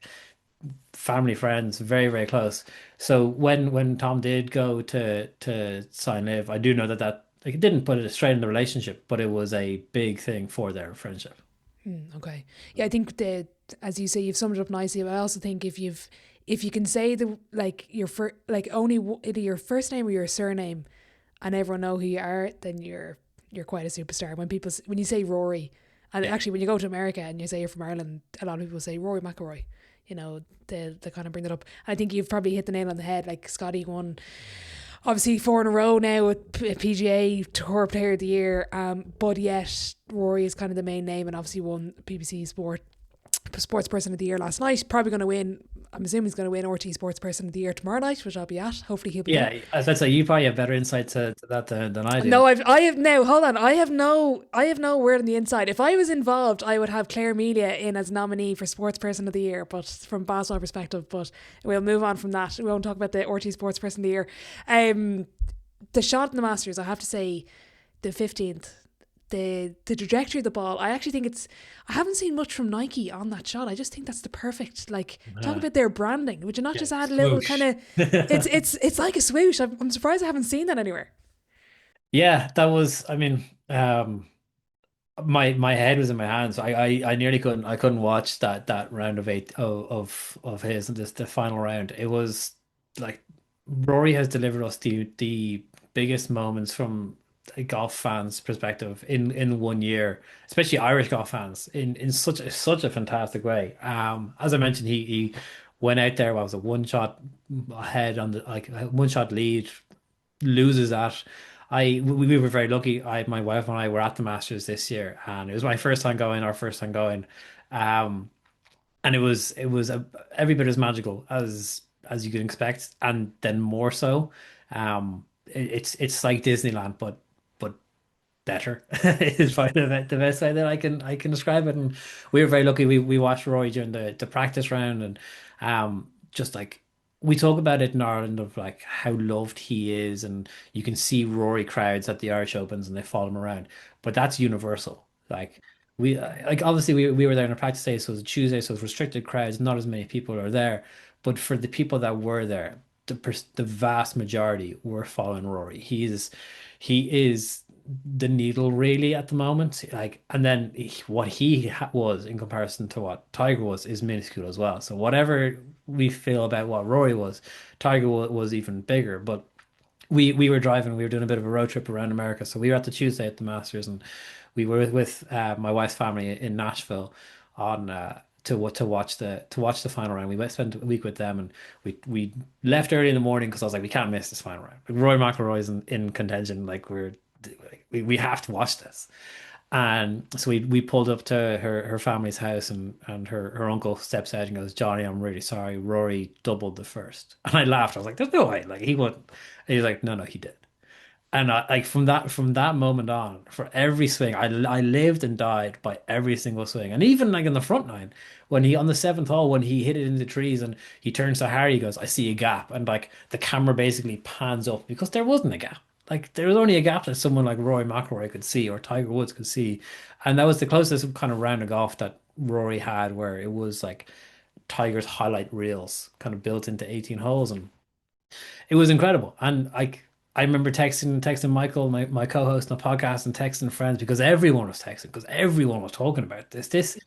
family friends, very very close. So when Tom did go to sign live, I do know that like it didn't put it straight in the relationship, but it was a big thing for their friendship. Okay. Yeah, I think as you say, you've summed it up nicely. But I also think if you can say the like your like only either your first name or your surname, and everyone know who you are, then you're quite a superstar. When you say Rory, and Yeah. actually when you go to America and you say you're from Ireland, a lot of people say Rory McIlroy. They kind of bring that up. And I think you've probably hit the nail on the head. Like Scotty won obviously four in a row now with PGA Tour Player of the Year. But yet Rory is kind of the main name and obviously won BBC Sports Person of the Year last night. Probably going to win. I'm assuming he's going to win RT Sports Person of the Year tomorrow night, which I'll be at. Hopefully he'll be there. Yeah, as I say, you probably have better insight to that than I do. No, I have now. Hold on, I have no word on the inside. If I was involved, I would have Claire Melia in as nominee for Sports Person of the Year, but from basketball perspective. But we'll move on from that. We won't talk about the RT Sports Person of the Year. Um, the shot in the Masters, I have to say, the 15th. The trajectory of the ball, I actually think I haven't seen much from Nike on that shot. I just think that's the perfect, like, talk Uh, about their branding. Would you not yeah, just add a little kind swoosh. of, it's like a swoosh. I'm surprised I haven't seen that anywhere. Yeah, that was, I mean, my head was in my hands. I nearly couldn't watch that round of eight of his and just the final round. It was like Rory has delivered us the biggest moments from a golf fans' perspective in one year, especially Irish golf fans in such a fantastic way. As I mentioned, he went out there, what was it, one shot ahead on the like a one shot lead, loses that. We were very lucky. My wife and I were at the Masters this year, and it was my first time going, our first time going, um, and it was every bit as magical as you could expect, and then more so. It's like Disneyland, but better is probably the best way that I can describe it. And we were very lucky. We watched Roy during the practice round, and just like we talk about it in Ireland of like how loved he is, and you can see Rory crowds at the Irish Opens and they follow him around. But that's universal. Like obviously we were there on a practice day, so it was a Tuesday, so it was restricted crowds, not as many people are there. But for the people that were there, the vast majority were following Rory. He is the needle really at the moment. Like, and then what he was in comparison to what Tiger was is minuscule as well. So whatever we feel about what Rory was, Tiger was even bigger. But we were driving, we were doing a bit of a road trip around America. So we were at the Tuesday at the Masters, and we were with my wife's family in Nashville on to watch the final round. Spent a week with them, and we left early in the morning because I was like, we can't miss this final round. Like, Roy McIlroy's in contention. Like we have to watch this. And so we pulled up to her family's house, and her uncle steps out and goes, Johnny, I'm really sorry. Rory doubled the first. And I laughed. I was like, there's no way. Like he wouldn't. And he was like, no, he did. And like from that moment on, for every swing, I lived and died by every single swing. And even like in the front nine, when he on the seventh hole, when he hit it into the trees and he turns to Harry, he goes, "I see a gap," and like the camera basically pans up because there wasn't a gap. Like there was only a gap that someone like Rory McIlroy could see or Tiger Woods could see, and that was the closest kind of round of golf that Rory had, where it was like Tiger's highlight reels kind of built into 18 holes, and it was incredible. And I remember texting Michael, my co-host on the podcast, and texting friends because everyone was texting because everyone was talking about this. This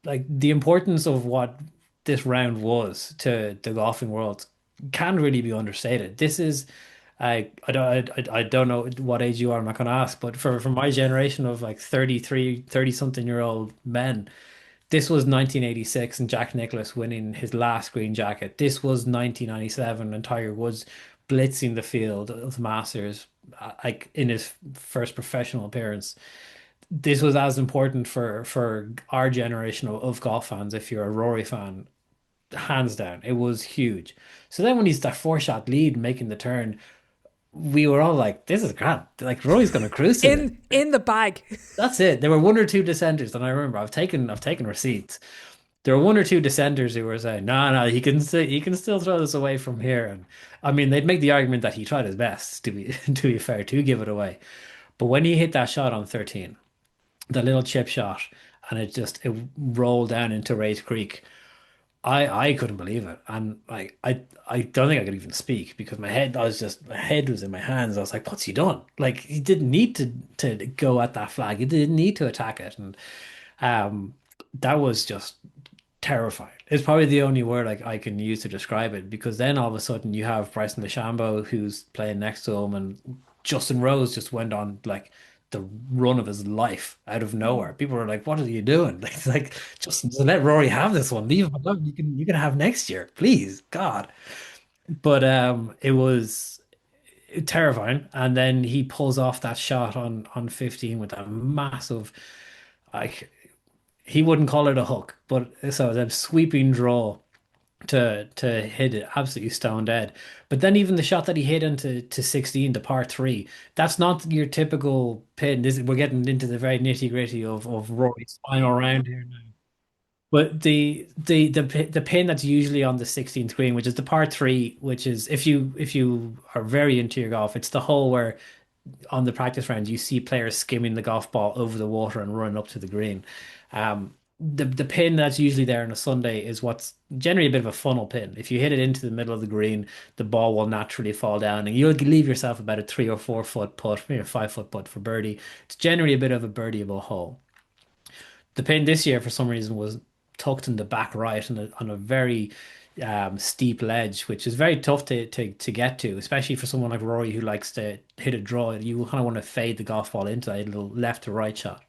like the importance of what this round was to the golfing world can't really be understated. This is I don't know what age you are, I'm not gonna ask, but for my generation of like 33, 30 something year old men, this was 1986 and Jack Nicklaus winning his last green jacket. This was 1997 and Tiger Woods blitzing the field of the Masters, like in his first professional appearance. This was as important for our generation of golf fans. If you're a Rory fan, hands down, it was huge. So then when he's that four shot lead making the turn, we were all like, "This is grand. Like Rory's going to cruise today." In the bag. That's it. There were one or two dissenters, and I remember I've taken receipts. There were one or two dissenters who were saying, "No, no, he can still throw this away from here." And I mean, they'd make the argument that he tried his best to be to be fair to give it away. But when he hit that shot on 13, that little chip shot, and it rolled down into Race Creek, I couldn't believe it, and like I don't think I could even speak because my head was in my hands. I was like, "What's he done?" Like he didn't need to go at that flag. He didn't need to attack it, and um, that was just terrifying. It's probably the only word I can use to describe it because then all of a sudden you have Bryson DeChambeau who's playing next to him and Justin Rose just went on like the run of his life out of nowhere. People were like, "What are you doing?" Like just let Rory have this one. Leave him alone. You can have next year, please, God. But it was terrifying. And then he pulls off that shot on 15 with a massive like he wouldn't call it a hook, but so a sweeping draw to hit it absolutely stone dead. But then even the shot that he hit into to 16, the par three, that's not your typical pin. We're getting into the very nitty gritty of Rory's final round here now. But the pin that's usually on the 16th green, which is the par three, which is if you are very into your golf, it's the hole where on the practice round, you see players skimming the golf ball over the water and running up to the green. The pin that's usually there on a Sunday is what's generally a bit of a funnel pin. If you hit it into the middle of the green, the ball will naturally fall down, and you'll leave yourself about a 3 or 4 foot putt, maybe a 5 foot putt for birdie. It's generally a bit of a birdieable hole. The pin this year, for some reason, was tucked in the back right on a very steep ledge, which is very tough to get to, especially for someone like Rory who likes to hit a draw. You kind of want to fade the golf ball into that little left to right shot.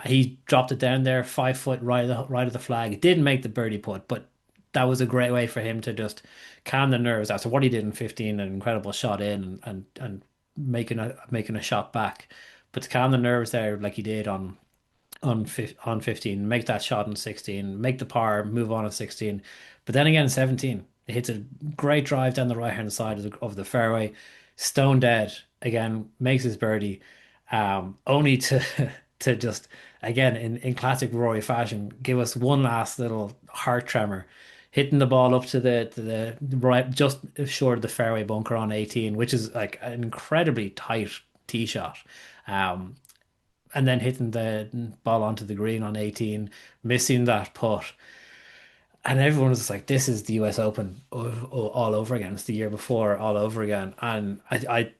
He dropped it down there, 5 foot right of the flag. It didn't make the birdie putt, but that was a great way for him to just calm the nerves after what he did in 15, an incredible shot in and making a shot back. But to calm the nerves there like he did on 15, make that shot on 16, make the par, move on 16. But then again, 17, it hits a great drive down the right hand side of the fairway, stone dead again, makes his birdie, only to to just again in classic Rory fashion, give us one last little heart tremor, hitting the ball up to the right, just short of the fairway bunker on 18, which is like an incredibly tight tee shot. Um, and then hitting the ball onto the green on 18, missing that putt. And everyone was just like, this is the US Open all over again. It's the year before all over again. And I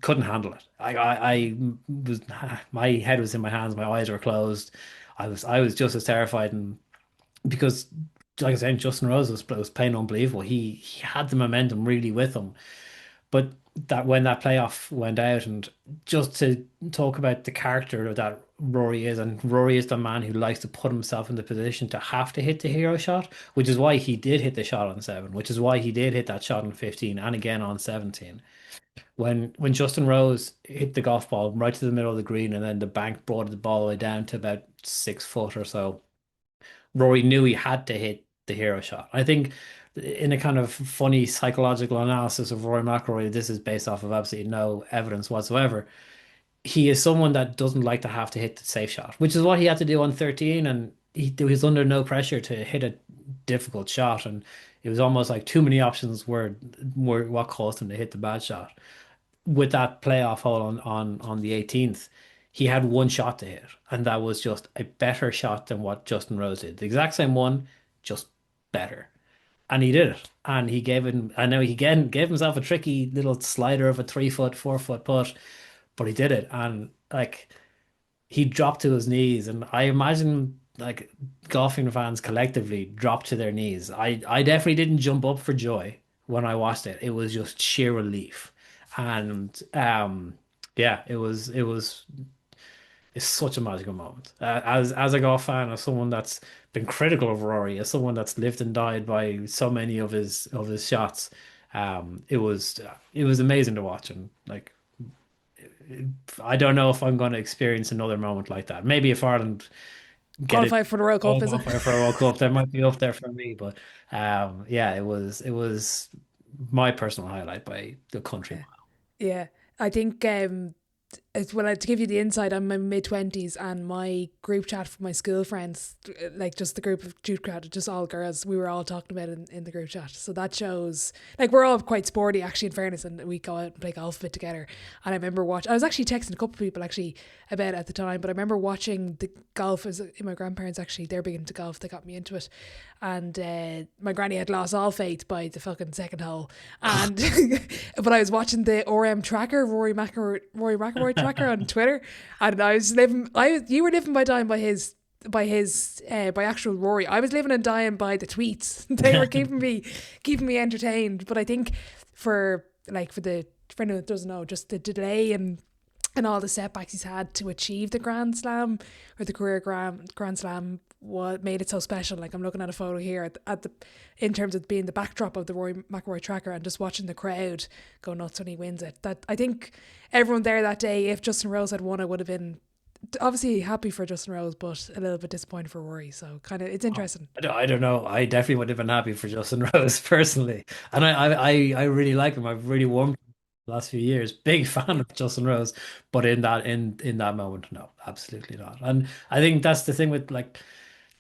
couldn't handle it. I was, my head was in my hands, my eyes were closed. I was just as terrified. And because, like I said, Justin Rose was playing unbelievable. He had the momentum really with him. But that when that playoff went out, and just to talk about the character that Rory is, and Rory is the man who likes to put himself in the position to have to hit the hero shot, which is why he did hit the shot on seven, which is why he did hit that shot on 15 and again on 17. When Justin Rose hit the golf ball right to the middle of the green, and then the bank brought the ball way down to about 6 foot or so, Rory knew he had to hit the hero shot. I think in a kind of funny psychological analysis of Rory McIlroy, this is based off of absolutely no evidence whatsoever. He is someone that doesn't like to have to hit the safe shot, which is what he had to do on 13, and he was under no pressure to hit a difficult shot, and it was almost like too many options were what caused him to hit the bad shot. With that playoff hole on the 18th, he had one shot to hit, and that was just a better shot than what Justin Rose did. The exact same one, just better. And he did it. And he gave him, I know he again gave himself a tricky little slider of a 3 foot, 4 foot putt, but he did it. And like he dropped to his knees. And I imagine like golfing fans collectively dropped to their knees. I definitely didn't jump up for joy when I watched it. It was just sheer relief. And yeah, it's such a magical moment. As a golf fan, as someone that's been critical of Rory, as someone that's lived and died by so many of his shots, it was amazing to watch. And like, I don't know if I'm going to experience another moment like that. Maybe if Ireland get it Qualify for the World Cup, all is it? qualified for a World Cup, that might be up there for me. But yeah, it was my personal highlight by the country Yeah. mile. Yeah. I think to give you the insight, I'm in my mid-20s, and my group chat for my school friends, like just the group of Jude crowd, just all girls, we were all talking about it in the group chat. So that shows, like, we're all quite sporty actually, in fairness, and we go out and play golf a bit together. And I remember I was actually texting a couple of people actually about it at the time, but I remember watching the golf as my grandparents, actually, they're big into golf, they got me into it. And my granny had lost all faith by the fucking second hole, and but I was watching the RM tracker, Rory McIlroy tracker on Twitter, and you were living by dying by by actual Rory. I was living and dying by the tweets. They were keeping me entertained. But I think for the friend who doesn't know, just the delay and all the setbacks he's had to achieve the Grand Slam, or the career Grand Slam, what made it so special. Like, I'm looking at a photo here at the in terms of being the backdrop of the Rory McIlroy tracker, and just watching the crowd go nuts when he wins it. That, I think everyone there that day, if Justin Rose had won, I would have been obviously happy for Justin Rose, but a little bit disappointed for Rory. So kind of, it's interesting. I don't know. I definitely would have been happy for Justin Rose personally, and I really like him. I've really warmed him the last few years. Big fan of Justin Rose, but in that moment, no, absolutely not. And I think that's the thing with like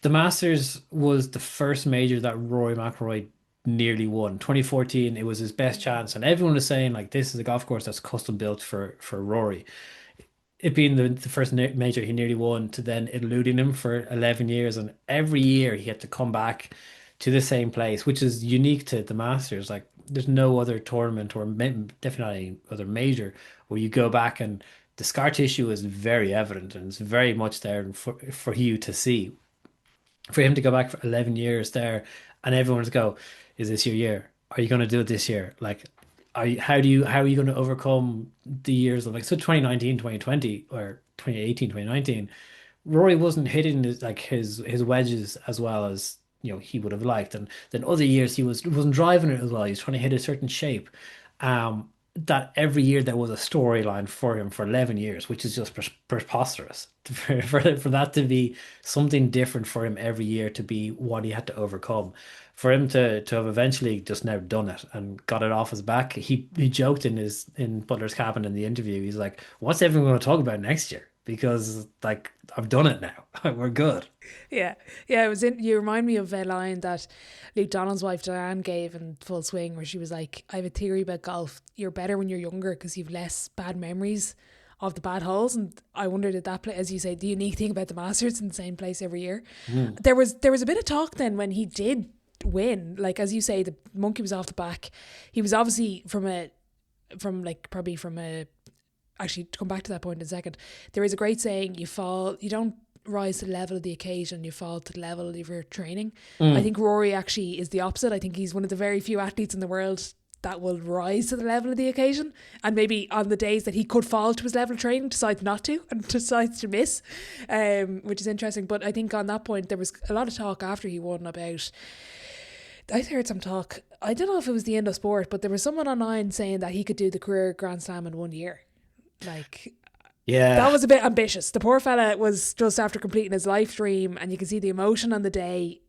the Masters was the first major that Rory McIlroy nearly won. 2014, it was his best chance, and everyone was saying like this is a golf course that's custom built for Rory. It being the first major he nearly won, to then eluding him for 11 years, and every year he had to come back to the same place, which is unique to the Masters. Like there's no other tournament, or definitely not any other major, where you go back and the scar tissue is very evident and it's very much there for you to see. For him to go back for 11 years there, and everyone to go, is this your year? Are you going to do it this year? Like, how are you going to overcome the years of like, so 2019, 2020, or 2018, 2019, Rory wasn't hitting his wedges as well as he would have liked, and then other years he wasn't driving it as well. He was trying to hit a certain shape. That every year there was a storyline for him for 11 years, which is just preposterous. For that to be something different for him every year, to be what he had to overcome, for him to have eventually just now done it and got it off his back. He joked in Butler's cabin in the interview. He's like, "What's everyone going to talk about next year? Because like I've done it now. We're good." Yeah, yeah. It was you remind me of a line that Luke Donald's wife Diane gave in Full Swing, where she was like, "I have a theory about golf. You're better when you're younger because you've less bad memories of the bad holes." And I wonder, did that play, as you say, the unique thing about the Masters in the same place every year? Mm. There was a bit of talk then when he did win. Like, as you say, the monkey was off the back. He was obviously from a actually, to come back to that point in a second, there is a great saying: you don't rise to the level of the occasion, you fall to the level of your training. I Mm. think Rory actually is the opposite. I think he's one of the very few athletes in the world that will rise to the level of the occasion, and maybe on the days that he could fall to his level of training, decides not to and decides to miss, which is interesting. But I think on that point there was a lot of talk after he won about, I heard some talk, I don't know if it was the end of sport, but there was someone online saying that he could do the career Grand Slam in 1 year. Like, that Yeah. was a bit ambitious. The poor fella was just after completing his life dream, and you can see the emotion on the day.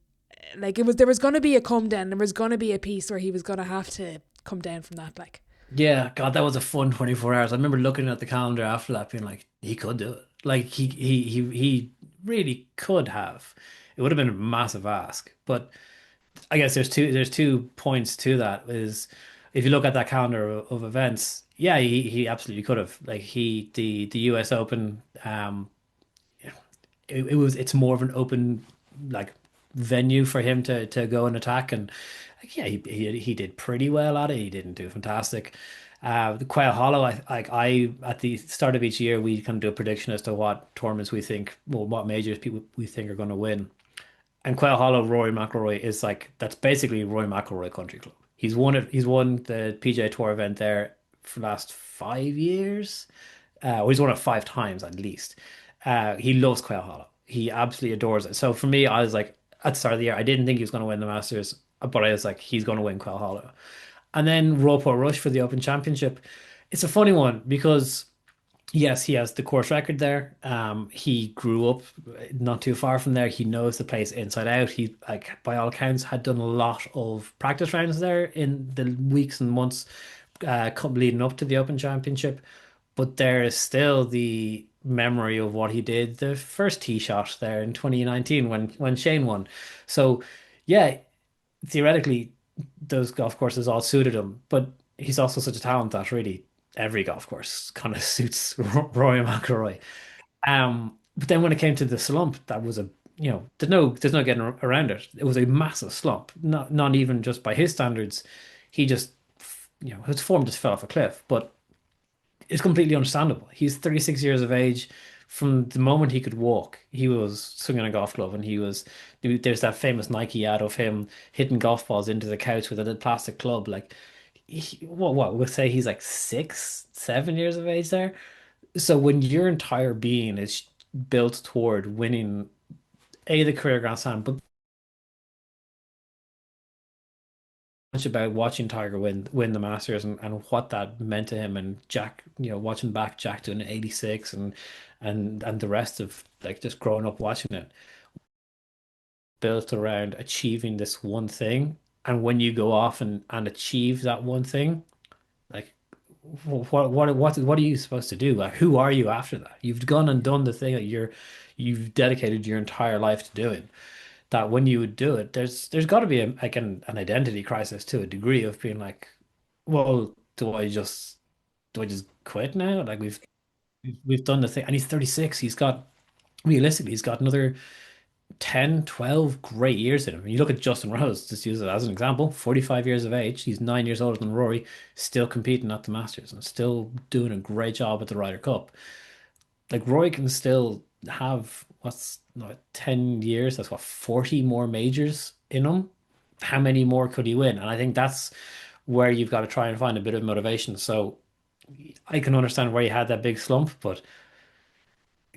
Like there was going to be a come down. There was going to be a piece where he was going to have to come down from that. Like, Yeah, God, that was a fun 24 hours. I remember looking at the calendar after that, being like, he could do it. Like he really could have. It would have been a massive ask. But I guess there's two points to that is if you look at that calendar of events, yeah, he absolutely could have. Like the US Open, it's more of an open like venue for him to go and attack and like, yeah he did pretty well at it. He didn't do fantastic. The Quail Hollow, I at the start of each year we kind of do a prediction as to what tournaments we think, well, what majors people we think are going to win. And Quail Hollow, Rory McIlroy is like that's basically Rory McIlroy Country Club. He's won the PGA Tour event there for the last 5 years. Or he's won it 5 times at least. He loves Quail Hollow. He absolutely adores it. So for me, I was like, at the start of the year, I didn't think he was going to win the Masters, but I was like, he's going to win Quail Hollow. And then Roper Rush for the Open Championship. It's a funny one because yes, he has the course record there. He grew up not too far from there. He knows the place inside out. He, like, by all accounts, had done a lot of practice rounds there in the weeks and months leading up to the Open Championship. But there is still the memory of what he did the first tee shot there in 2019 when Shane won. So, yeah, theoretically, those golf courses all suited him, but he's also such a talent that really every golf course kind of suits Rory McIlroy. But then when it came to the slump, that was a there's no getting around it. It was a massive slump. Not even just by his standards. He just his form just fell off a cliff. But it's completely understandable. He's 36 years of age. From the moment he could walk, he was swinging a golf club, and there's that famous Nike ad of him hitting golf balls into the couch with a little plastic club. Like, what we'll say he's like 6, 7 years of age there. So when your entire being is built toward winning the career Grand Slam, but much about watching Tiger win the Masters and what that meant to him and Jack, watching back Jack doing 86 and the rest of like just growing up watching it, built around achieving this one thing. And when you go off and achieve that one thing, like what are you supposed to do? Like, who are you after that? You've gone and done the thing that you've dedicated your entire life to doing. That when you would do it, there's got to be like an identity crisis to a degree of being like, well, do I just quit now? Like we've done the thing, and he's 36. He's got another 10, 12 great years in him. You look at Justin Rose, just use it as an example, 45 years of age. He's 9 years older than Rory, still competing at the Masters and still doing a great job at the Ryder Cup. Like Roy can still have what's no, 10 years, that's what, 40 more majors in him. How many more could he win? And I think that's where you've got to try and find a bit of motivation. So I can understand where he had that big slump, but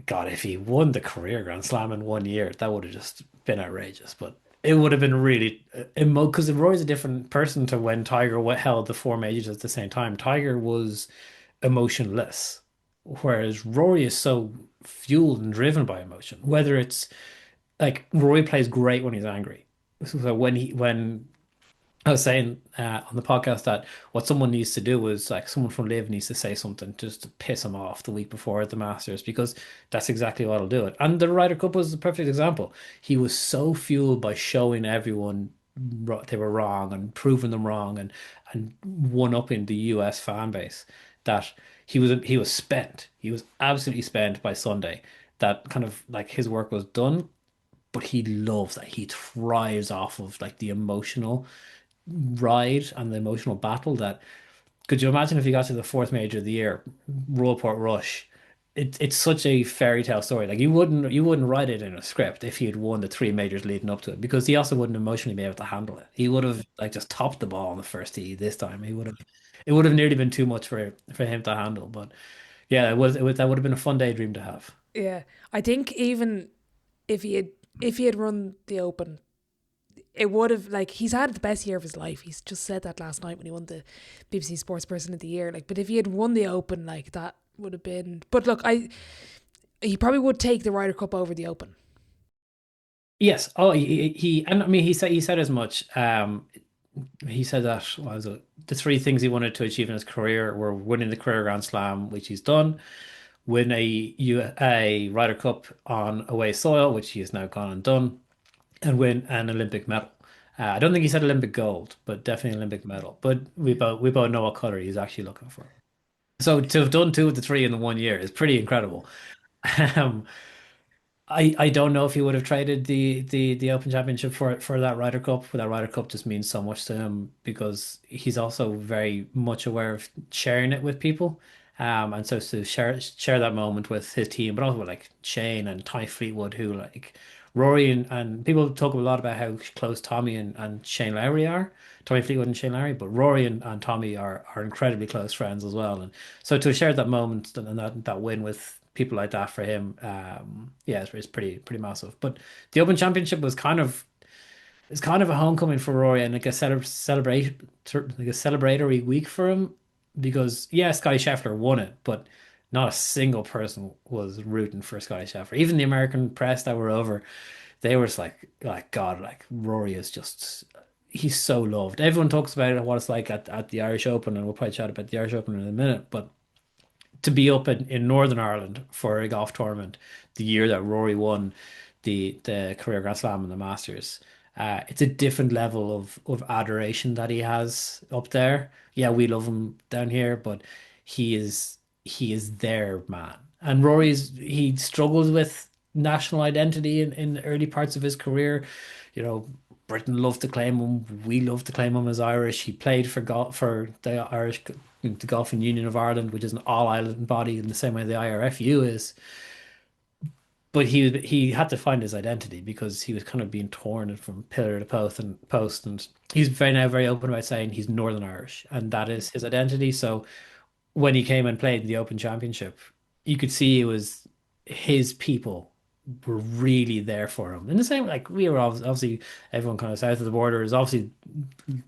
God, if he won the career Grand Slam in 1 year, that would have just been outrageous. But it would have been really because Roy's a different person to when Tiger held the four majors at the same time. Tiger was emotionless, whereas Rory is so fueled and driven by emotion. Whether it's like Rory plays great when he's angry. So when I was saying on the podcast that what someone needs to do is like someone from Live needs to say something just to piss him off the week before at the Masters because that's exactly what'll do it. And the Ryder Cup was the perfect example. He was so fueled by showing everyone they were wrong and proving them wrong and one-upping the US fan base that he was spent. He was absolutely spent by Sunday. That kind of like his work was done, but he loves that. He thrives off of like the emotional ride and the emotional battle that could you imagine if you got to the fourth major of the year, Royal Rush? It's such a fairy tale story. Like you wouldn't write it in a script if he had won the three majors leading up to it because he also wouldn't emotionally be able to handle it. He would have like just topped the ball on the first tee this time. It would have nearly been too much for him to handle. But yeah, that would have been a fun daydream to have. yeah, I think even if he had if he had run the Open, it would have like he's had the best year of his life. He's just said that last night when he won the BBC Sports Person of the Year. Like, but if he had won the Open, like that would have been. But look, he probably would take the Ryder Cup over the Open. Yes. Oh, and I mean, he said as much. He said that what was it? The three things he wanted to achieve in his career were winning the career Grand Slam, which he's done, win a Ryder Cup on away soil, which he has now gone and done, and win an Olympic medal. I don't think he said Olympic gold, but definitely Olympic medal. But we both know what color he's actually looking for. So to have done two of the three in the 1 year is pretty incredible. Um, I don't know if he would have traded the Open Championship for that Ryder Cup, but that Ryder Cup just means so much to him because he's also very much aware of sharing it with people. And so to share that moment with his team, but also with like Shane and Ty Fleetwood, who like Rory and people talk a lot about how close Tommy and Shane Lowry are, Tommy Fleetwood and Shane Lowry, but Rory and Tommy are incredibly close friends as well. And so to share that moment and that win with people like that for him, yeah, it's pretty massive. But the Open Championship was kind of a homecoming for Rory and like a celebratory week for him because yeah, Scotty Scheffler won it, but not a single person was rooting for Scotty Scheffler. Even the American press that were over, they were just like God, like Rory is just he's so loved. Everyone talks about it, what it's like at the Irish Open, and we'll probably chat about the Irish Open in a minute, but to be up in Northern Ireland for a golf tournament the year that Rory won the career Grand Slam and the Masters. It's a different level of adoration that he has up there. Yeah, we love him down here, but he is their man. And he struggles with national identity in the early parts of his career. You know, Britain loved to claim him. We love to claim him as Irish. He played for the the Golfing Union of Ireland, which is an all-island body in the same way the IRFU is. But he had to find his identity because he was kind of being torn from pillar to post, and he's very open about saying he's Northern Irish, and that is his identity. So when he came and played the Open Championship, you could see it was his people were really there for him. In the same, like we were obviously everyone kind of south of the border is obviously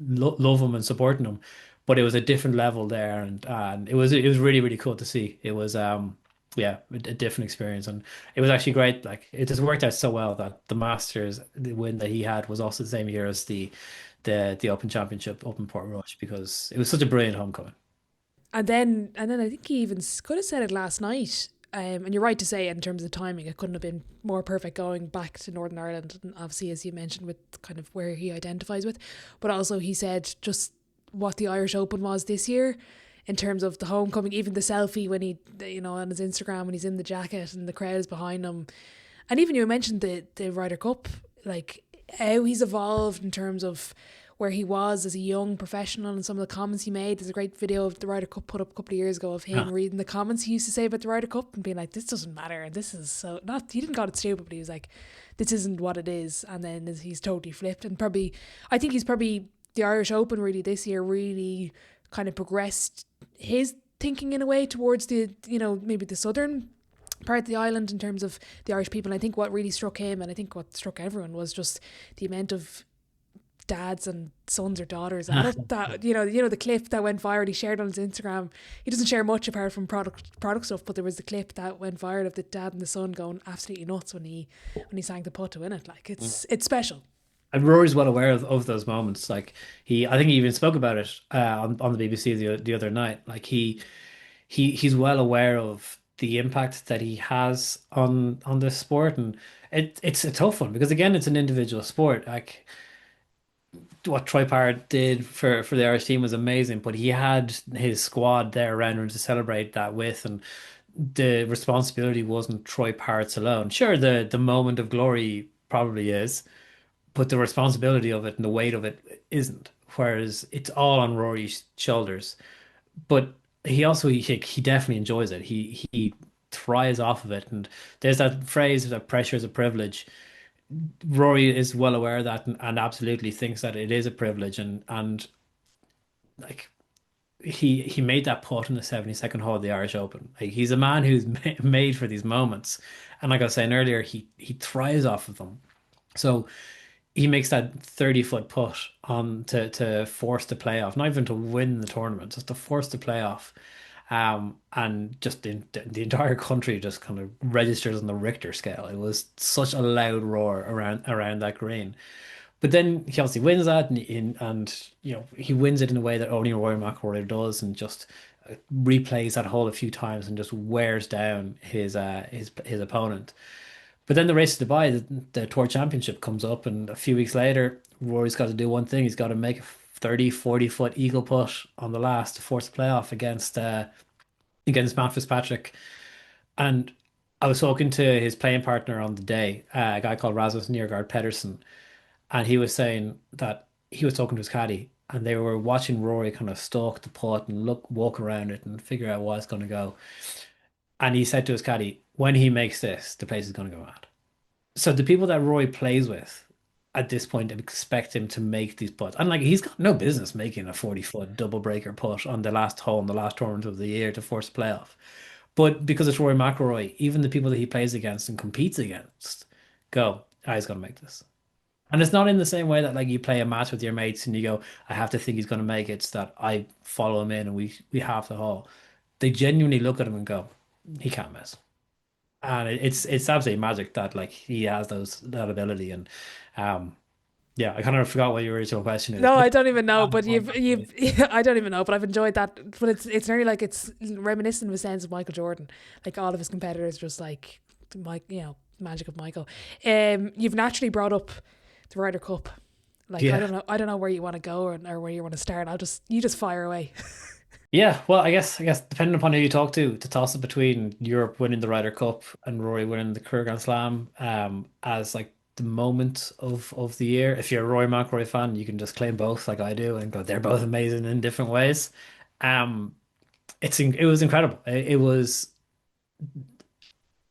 love him and supporting him, but it was a different level there, and it was really cool to see. It was yeah a different experience, and it was actually great. Like it just worked out so well that the Masters the win that he had was also the same year as the Open Championship up in Port Rush because it was such a brilliant homecoming. And then I think he even could have said it last night. And you're right to say in terms of timing, it couldn't have been more perfect going back to Northern Ireland. And obviously, as you mentioned, with kind of where he identifies with, but also he said just what the Irish Open was this year in terms of the homecoming, even the selfie when he, on his Instagram when he's in the jacket and the crowd is behind him, and even you mentioned the Ryder Cup, like how he's evolved in terms of where he was as a young professional and some of the comments he made. There's a great video of the Ryder Cup put up a couple of years ago of him Huh. reading the comments he used to say about the Ryder Cup and being like, this doesn't matter. And this is so not, he didn't call it stupid, but he was like, this isn't what it is. And then he's totally flipped. And probably, I think he's probably the Irish Open really this year really kind of progressed his thinking in a way towards maybe the southern part of the island in terms of the Irish people. And I think what really struck him and I think what struck everyone was just the amount of dads and sons or daughters at it. That the clip that went viral, he shared on his Instagram. He doesn't share much apart from product stuff, but there was the clip that went viral of the dad and the son going absolutely nuts when he sang the putt to win it. Like it's special. And Rory's well aware of those moments. Like I think he even spoke about it on the BBC the other night. Like he's well aware of the impact that he has on this sport, and it's a tough one because again, it's an individual sport. Like what Troy Parrott did for the Irish team was amazing, but he had his squad there around him to celebrate that with, and the responsibility wasn't Troy Parrott's alone. Sure, the moment of glory probably is, but the responsibility of it and the weight of it isn't. Whereas it's all on Rory's shoulders. But he definitely enjoys it. He thrives off of it. And there's that phrase that pressure is a privilege. Rory is well aware of that and absolutely thinks that it is a privilege. And like he made that putt in the 72nd hole of the Irish Open. Like he's a man who's made for these moments. And like I was saying earlier, he thrives off of them. So he makes that 30-foot putt on to force the playoff, not even to win the tournament, just to force the playoff. And just the entire country just kind of registers on the Richter scale. It was such a loud roar around that green. But then he obviously wins that, and he wins it in a way that only Rory McIlroy does, and just replays that hole a few times and just wears down his opponent. But then the race to Dubai, the Tour Championship comes up, and a few weeks later, Rory's got to do one thing. He's got to make a 30, 40 foot eagle putt on the last to force a playoff against Matt Fitzpatrick. And I was talking to his playing partner on the day, a guy called Rasmus Niergaard Pedersen, and he was saying that he was talking to his caddy, and they were watching Rory kind of stalk the putt and walk around it and figure out what it's going to go. And he said to his caddy, when he makes this, the place is going to go mad. So the people that Rory plays with at this point expect him to make these putts. And like he's got no business making a 40-foot double breaker putt on the last hole in the last tournament of the year to force a playoff. But because it's Rory McIlroy, even the people that he plays against and competes against go, he's going to make this. And it's not in the same way that like you play a match with your mates and you go, I have to think he's going to make it. It's that I follow him in and we have the hole. They genuinely look at him and go, he can't miss. And it's absolutely magic that like he has that ability. And um yeah, I kind of forgot what your original question is, No, but I don't even know. But Rory you've McIlroy. I don't even know. But I've enjoyed that. But it's nearly like it's reminiscent of a sense of Michael Jordan. Like all of his competitors, just like Mike, magic of Michael. You've naturally brought up the Ryder Cup. Like Yeah. I don't know where you want to go or where you want to start. You just fire away. Yeah, well, I guess depending upon who you talk to toss it between Europe winning the Ryder Cup and Rory winning the Kurgan Slam, as like the moment of the year. If you're a Rory McIlroy fan, you can just claim both, like I do, and go, they're both amazing in different ways. Um, it was incredible. It was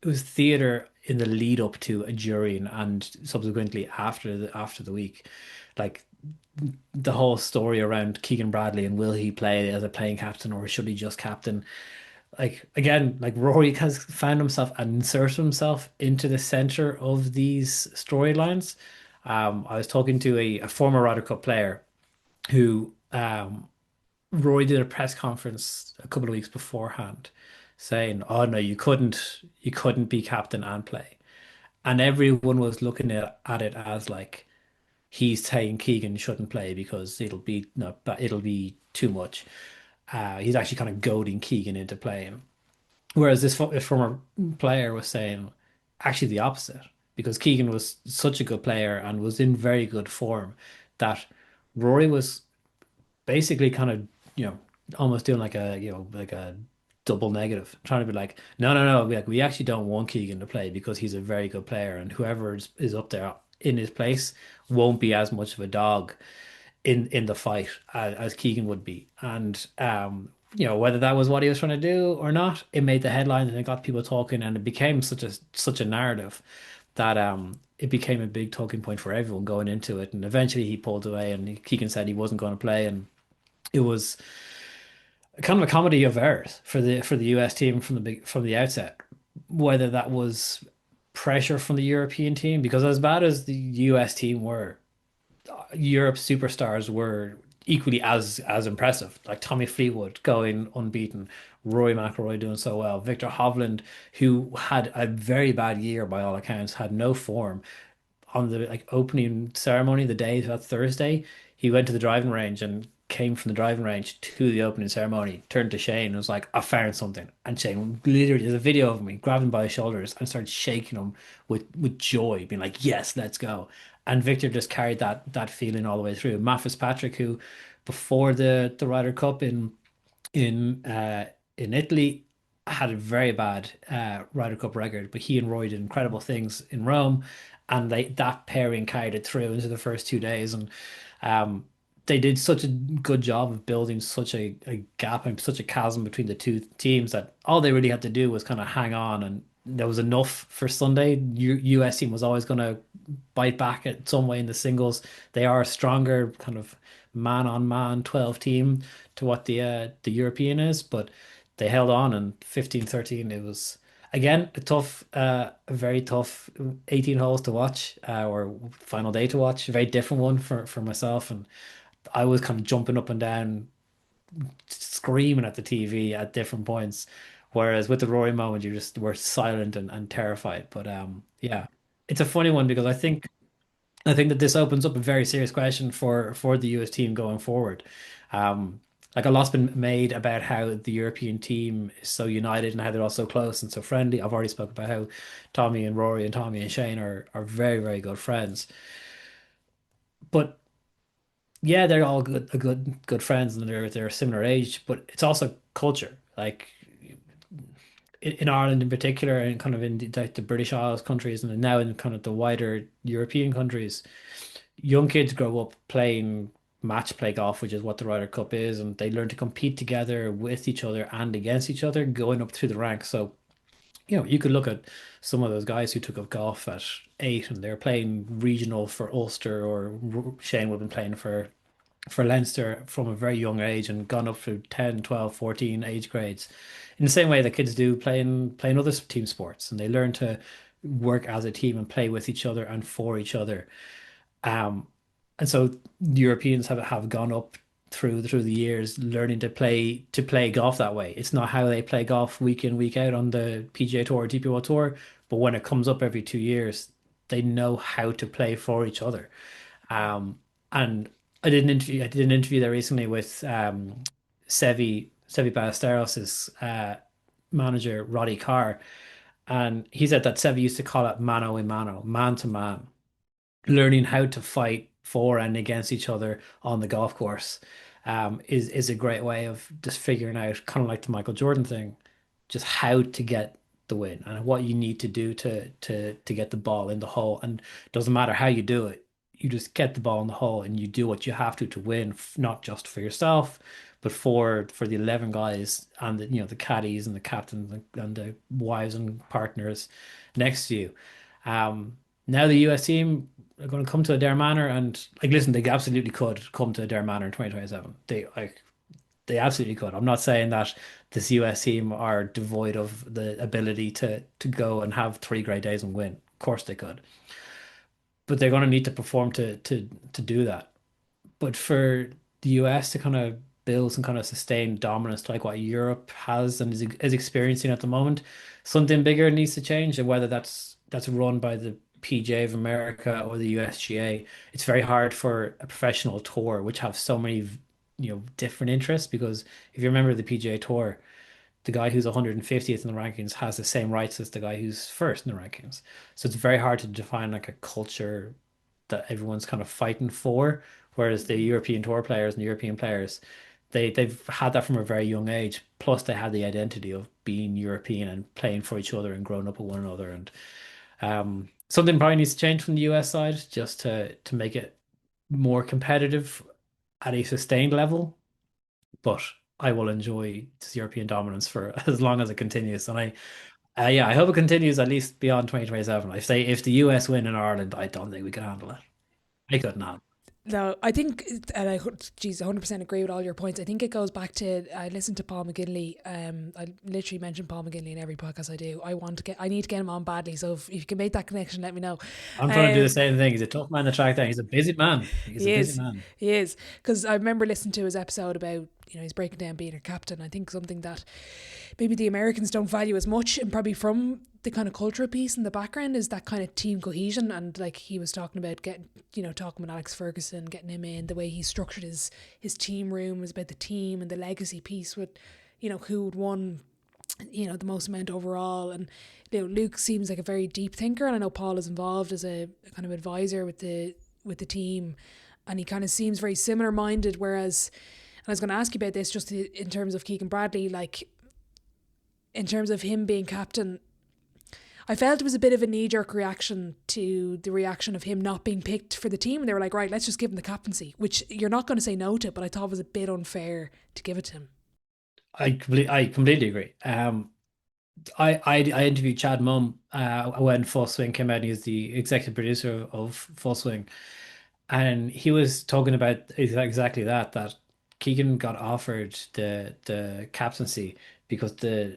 theater in the lead up to a jury and subsequently after the week. Like the whole story around Keegan Bradley and will he play as a playing captain or should he just captain? Like again, like Rory has found himself and inserted himself into the center of these storylines. I was talking to a former Ryder Cup player who Rory did a press conference a couple of weeks beforehand saying, "Oh no, you couldn't be captain and play." And everyone was looking at it as like he's saying Keegan shouldn't play because it'll be no, but it'll be too much. He's actually kind of goading Keegan into playing. Whereas this former player was saying actually the opposite because Keegan was such a good player and was in very good form that Rory was basically kind of, almost doing like a double negative, trying to be like, no, no, no, we actually don't want Keegan to play because he's a very good player and whoever is up there in his place won't be as much of a dog in the fight as Keegan would be. And whether that was what he was trying to do or not, it made the headlines and it got people talking and it became such a narrative that it became a big talking point for everyone going into it. And eventually he pulled away and Keegan said he wasn't going to play and it was kind of a comedy of errors for the US team from the outset. Whether that was pressure from the European team, because as bad as the US team were, Europe's superstars were equally as impressive. Like Tommy Fleetwood going unbeaten, Rory McIlroy doing so well, Victor Hovland, who had a very bad year by all accounts, had no form on the like opening ceremony, the day that Thursday, he went to the driving range and came from the driving range to the opening ceremony, turned to Shane and was like, I found something. And Shane literally, there's a video of me, grabbed him by his shoulders and started shaking him with joy, being like, yes, let's go. And Victor just carried that feeling all the way through. Matt Fitzpatrick, who before the Ryder Cup in Italy had a very bad Ryder Cup record, but he and Roy did incredible things in Rome, and that pairing carried it through into the first 2 days, and um, they did such a good job of building such a gap and such a chasm between the two teams that all they really had to do was kind of hang on, and there was enough for Sunday. US team was always going to bite back at some way in the singles. They are a stronger kind of man on man 12 team to what the European is, but they held on and 15-13 it was again a very tough 18 holes to watch or final day to watch, a very different one for myself, and I was kind of jumping up and down screaming at the TV at different points. Whereas with the Rory moment, you just were silent and terrified. But yeah, it's a funny one because I think that this opens up a very serious question for the US team going forward. Um, like a lot's been made about how the European team is so united and how they're all so close and so friendly. I've already spoken about how Tommy and Rory and Tommy and Shane are very, very good friends. But yeah, they're all good friends and they're a similar age, but it's also culture. Like in Ireland in particular, and kind of in the British Isles countries, and now in kind of the wider European countries, young kids grow up playing match play golf, which is what the Ryder Cup is, and they learn to compete together with each other and against each other, going up through the ranks. So, you could look at some of those guys who took up golf at 8 and they're playing regional for Ulster, or Shane would have been playing for Leinster from a very young age and gone up through 10, 12, 14 age grades. In the same way that kids do playing other team sports, and they learn to work as a team and play with each other and for each other. Um, and so Europeans have gone up through the years learning to play golf that way. It's not how they play golf week in, week out on the PGA Tour or DPO Tour, but when it comes up every 2 years, they know how to play for each other. And I did an interview there recently with Sevi Ballesteros' manager Roddy Carr, and he said that Sevi used to call it mano a mano, man to man, learning how to fight for and against each other on the golf course is a great way of just figuring out, kind of like the Michael Jordan thing, just how to get the win and what you need to do to get the ball in the hole. And it doesn't matter how you do it, you just get the ball in the hole and you do what you have to win, not just for yourself, but for the 11 guys and the caddies and the captains and the wives and partners next to you. Now the US team are going to come to Adair Manor, and like, listen, they absolutely could come to Adair Manor in 2027. They absolutely could. I'm not saying that this US team are devoid of the ability to go and have 3 great days and win. Of course they could, but they're going to need to perform to do that. But for the US to kind of build some kind of sustained dominance like what Europe has and is experiencing at the moment, something bigger needs to change, and whether that's run by the PGA of America or the USGA. It's very hard for a professional tour, which have so many, different interests. Because if you remember the PGA Tour, the guy who's 150th in the rankings has the same rights as the guy who's first in the rankings. So it's very hard to define like a culture that everyone's kind of fighting for. Whereas the European Tour players and European players, they've had that from a very young age. Plus, they had the identity of being European and playing for each other and growing up with one another. And something probably needs to change from the US side just to make it more competitive at a sustained level. But I will enjoy this European dominance for as long as it continues. And yeah, I hope it continues at least beyond 2027. I say if the US win in Ireland, I don't think we can handle it. I couldn't handle No, I think, and geez, 100% agree with all your points. I think it goes back to, I listened to Paul McGinley. I literally mention Paul McGinley in every podcast I do. I need to get him on badly. So if you can make that connection, let me know. I'm trying to do the same thing. He's a tough man to track down. He's a busy man. He's a He busy is, man. he is, because I remember listening to his episode about, he's breaking down being a captain. I think something that maybe the Americans don't value as much, and probably from the kind of cultural piece in the background, is that kind of team cohesion. And like he was talking about getting, talking with Alex Ferguson, getting him in, the way he structured his team room was about the team and the legacy piece with, who would won, the most amount overall. And Luke seems like a very deep thinker, and I know Paul is involved as a kind of advisor with the team, and he kind of seems very similar minded. Whereas, and I was going to ask you about this just in terms of Keegan Bradley, like in terms of him being captain, I felt it was a bit of a knee-jerk reaction to the reaction of him not being picked for the team. And they were like, right, let's just give him the captaincy, which you're not going to say no to, but I thought was a bit unfair to give it to him. I completely agree. I interviewed Chad Mumm when Full Swing came out. And he's the executive producer of Full Swing, and he was talking about exactly that Keegan got offered the captaincy because the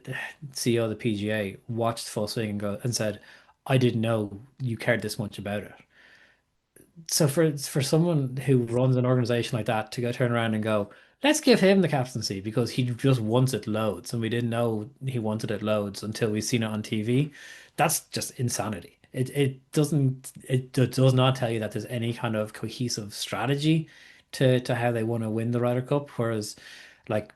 CEO of the PGA watched Full Swing and said, "I didn't know you cared this much about it." So for someone who runs an organization like that to go turn around and go, let's give him the captaincy because he just wants it loads, and we didn't know he wanted it loads until we seen it on TV. That's just insanity. It does not tell you that there's any kind of cohesive strategy to how they want to win the Ryder Cup. Whereas, like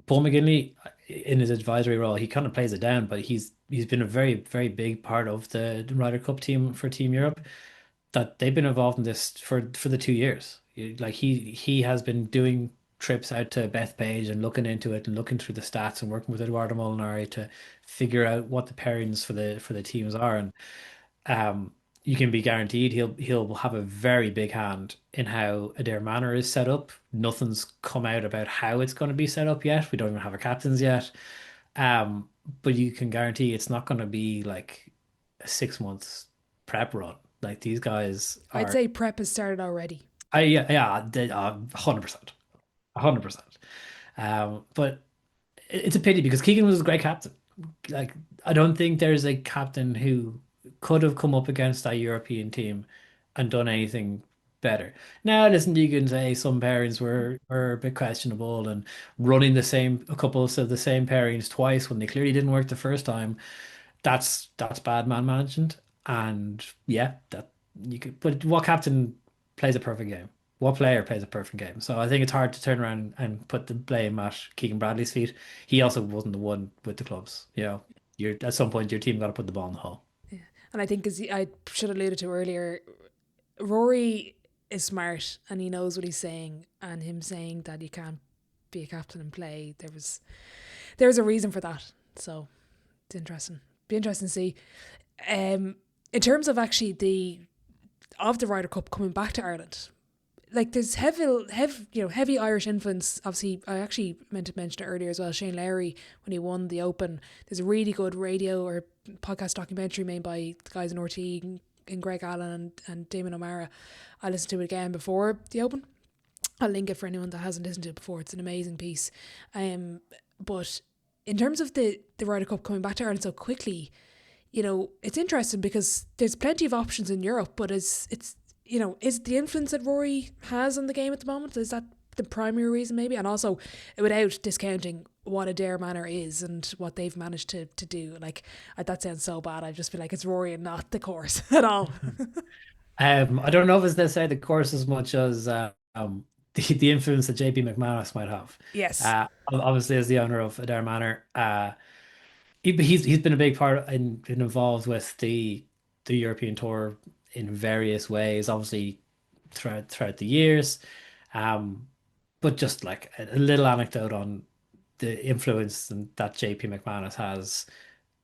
Paul McGinley in his advisory role, he kind of plays it down, but he's been a very big part of the Ryder Cup team for Team Europe. That they've been involved in this for the 2 years. Like he has been doing trips out to Bethpage and looking into it and looking through the stats and working with Eduardo Molinari to figure out what the pairings for the teams are. And you can be guaranteed he'll have a very big hand in how Adair Manor is set up. Nothing's come out about how it's going to be set up yet. We don't even have a captains yet. Um, but you can guarantee it's not going to be like a 6 months prep run. Like these guys I'd are, say prep has started already. yeah, 100%, 100%. But it's a pity because Keegan was a great captain. Like I don't think there's a captain who could have come up against that European team and done anything better. Now, listen, you can say some pairings were a bit questionable and running a couple of the same pairings twice when they clearly didn't work the first time. That's bad man management. And yeah, that you could. But what captain plays a perfect game? What player plays a perfect game? So I think it's hard to turn around and put the blame at Keegan Bradley's feet. He also wasn't the one with the clubs. You're at some point your team got to put the ball in the hole. Yeah. And I think, as I should have alluded to earlier, Rory is smart and he knows what he's saying. And him saying that you can't be a captain and play, there's a reason for that. So it's interesting. Be interesting to see. In terms of actually the Ryder Cup coming back to Ireland, like there's heavy Irish influence. Obviously, I actually meant to mention it earlier as well. Shane Lowry, when he won the Open, there's a really good radio or podcast documentary made by the guys in RT and Greg Allen and Damon O'Mara. I listened to it again before the Open. I'll link it for anyone that hasn't listened to it before. It's an amazing piece. But in terms of the Ryder Cup coming back to Ireland so quickly, it's interesting because there's plenty of options in Europe, but is the influence that Rory has on the game at the moment, is that the primary reason maybe? And also, without discounting what Adair Manor is and what they've managed to do, like that sounds so bad. I'd just be like, it's Rory and not the course at all. I don't know if it's necessarily the course as much as the influence that JP McManus might have. Yes. Obviously, as the owner of Adair Manor, he's been a big part and been involved with the European tour in various ways, obviously throughout the years. Um, but just like a little anecdote on the influence that JP McManus has.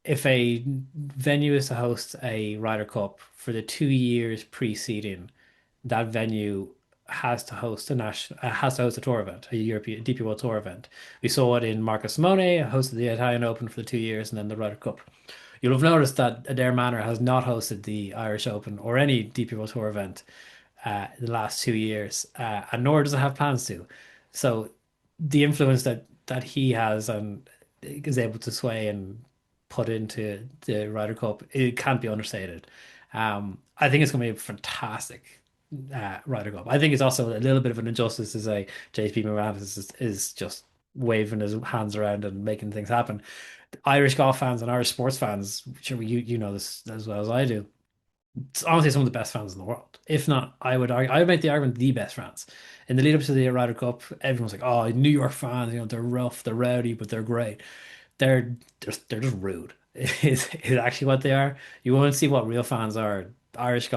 If a venue is to host a Ryder Cup for the 2 years preceding, that venue has to host a tour event, a European DP World Tour event. We saw it in Marco Simone, hosted the Italian Open for the 2 years, and then the Ryder Cup. You'll have noticed that Adair Manor has not hosted the Irish Open or any DP World Tour event the last 2 years, and nor does it have plans to. So the influence that he has and is able to sway and put into the Ryder Cup, it can't be understated. I think it's going to be a fantastic Ryder Cup. I think it's also a little bit of an injustice to say JP Moranis is just waving his hands around and making things happen. Irish golf fans and Irish sports fans, sure you know this as well as I do. It's honestly some of the best fans in the world. If not, I would make the argument the best fans. In the lead up to the Ryder Cup, everyone's like, "Oh, New York fans, they're rough, they're rowdy, but they're great." They're just rude. Is actually what they are. You want to see what real fans are. Irish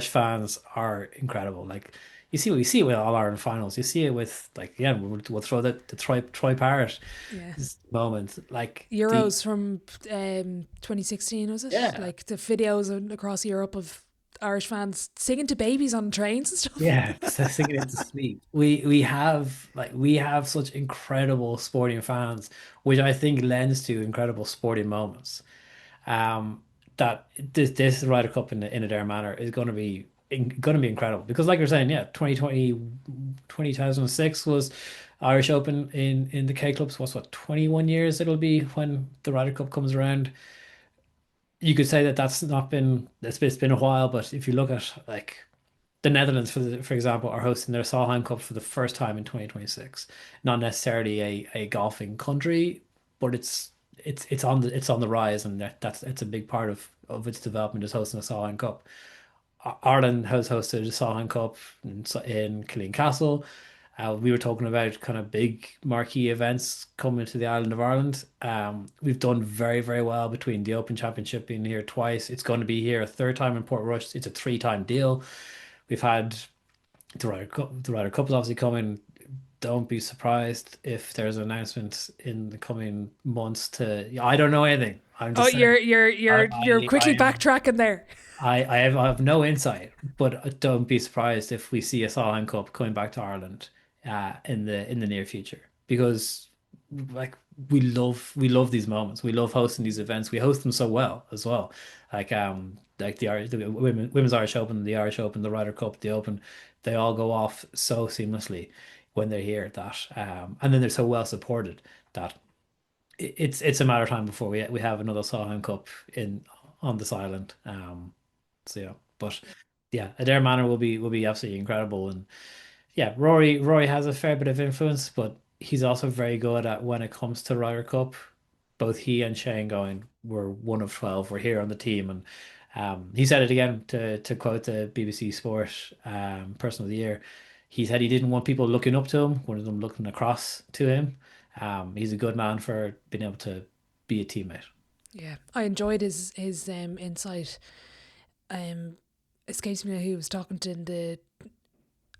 fans are incredible. Like you see it with all Ireland finals. You see it with like yeah, we'll throw the Troy Parrott Yeah. moment. Like the Euros from 2016, was it? yeah. Like the videos across Europe of Irish fans singing to babies on trains and stuff. Yeah, singing it to sleep. We have such incredible sporting fans, which I think lends to incredible sporting moments. Um, that this Ryder Cup in Adair Manor is going to be incredible because, like you're saying, yeah, 2006 was Irish Open in the K Clubs. What's what 21 years it'll be when the Ryder Cup comes around. You could say that that's not been it's been a while, but if you look at like the Netherlands, for example, are hosting their Solheim Cup for the first time in 2026. Not necessarily a golfing country, but it's on the rise, and it's a big part of its development is hosting a Solheim Cup. Ireland has hosted a Solheim Cup in Killeen Castle. We were talking about kind of big marquee events coming to the island of Ireland. We've done very, very well between the Open Championship being here twice. It's going to be here a third time in Portrush. It's a three-time deal. We've had the Ryder Cup. The Ryder Cup is obviously coming. Don't be surprised if there's an announcement in the coming months to. I don't know anything. I'm Oh, just saying. you're I quickly am. backtracking there. I have no insight, but don't be surprised if we see a Solheim Cup coming back to Ireland in the near future because like we love these moments. We love hosting these events. We host them so well as well. Like the women's Irish Open, the Irish Open, the Ryder Cup, the Open, they all go off so seamlessly when they're here that and then they're so well supported that it's a matter of time before we have another Solheim Cup in on this island. So yeah, but yeah, Adair Manor will be absolutely incredible, and yeah, Rory has a fair bit of influence, but he's also very good at when it comes to Ryder Cup. Both he and Shane going, we're one of 12. We're here on the team, and he said it again to quote the BBC Sport Person of the Year. He said he didn't want people looking up to him, one of them looking across to him. He's a good man for being able to be a teammate. Yeah, I enjoyed his insight. Um, Escapes me who he was talking to in the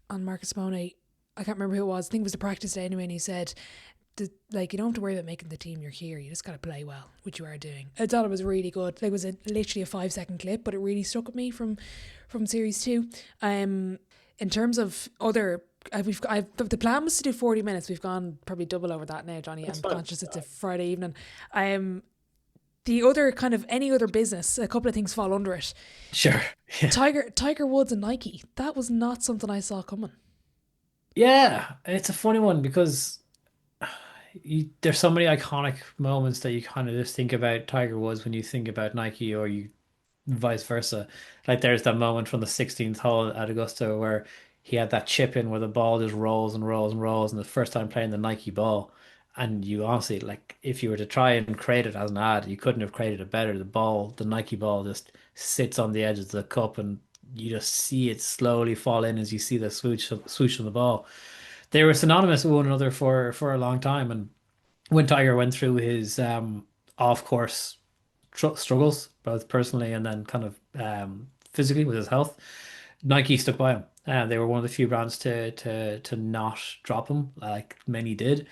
on Marcus Monet. I can't remember who it was. I think it was the practice day anyway. And he said, like, you don't have to worry about making the team. You're here. You just got to play well, which you are doing. I thought it was really good. It was literally a 5 second clip, but it really stuck with me from series two. In terms of other. The plan was to do 40 minutes. We've gone probably double over that now, Johnny. That's I'm fine. conscious it's a Friday evening. The other kind of any other business, a couple of things fall under it. Sure. Yeah. Tiger Woods and Nike. That was not something I saw coming. Yeah, it's a funny one because there's so many iconic moments that you kind of just think about Tiger Woods when you think about Nike or you vice versa. Like there's that moment from the 16th hole at Augusta where he had that chip in where the ball just rolls and rolls and rolls and the first time playing the Nike ball. And you honestly, like, if you were to try and create it as an ad, you couldn't have created it better. The Nike ball just sits on the edge of the cup and you just see it slowly fall in as you see the swoosh of the ball. They were synonymous with one another for a long time. And when Tiger went through his off course struggles, both personally and then kind of physically with his health, Nike stuck by him. They were one of the few brands to not drop him, like many did.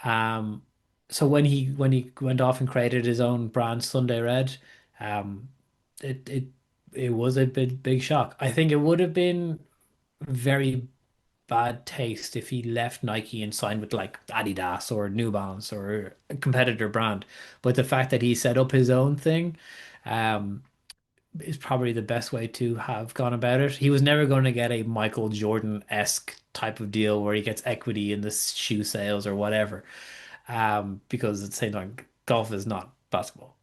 Um, so when he went off and created his own brand, Sunday Red, um, it it it was a big shock. I think it would have been very bad taste if he left Nike and signed with like Adidas or New Balance or a competitor brand. But the fact that he set up his own thing, um, is probably the best way to have gone about it. He was never going to get a Michael Jordan-esque type of deal where he gets equity in the shoe sales or whatever. Because at the same time, golf is not basketball.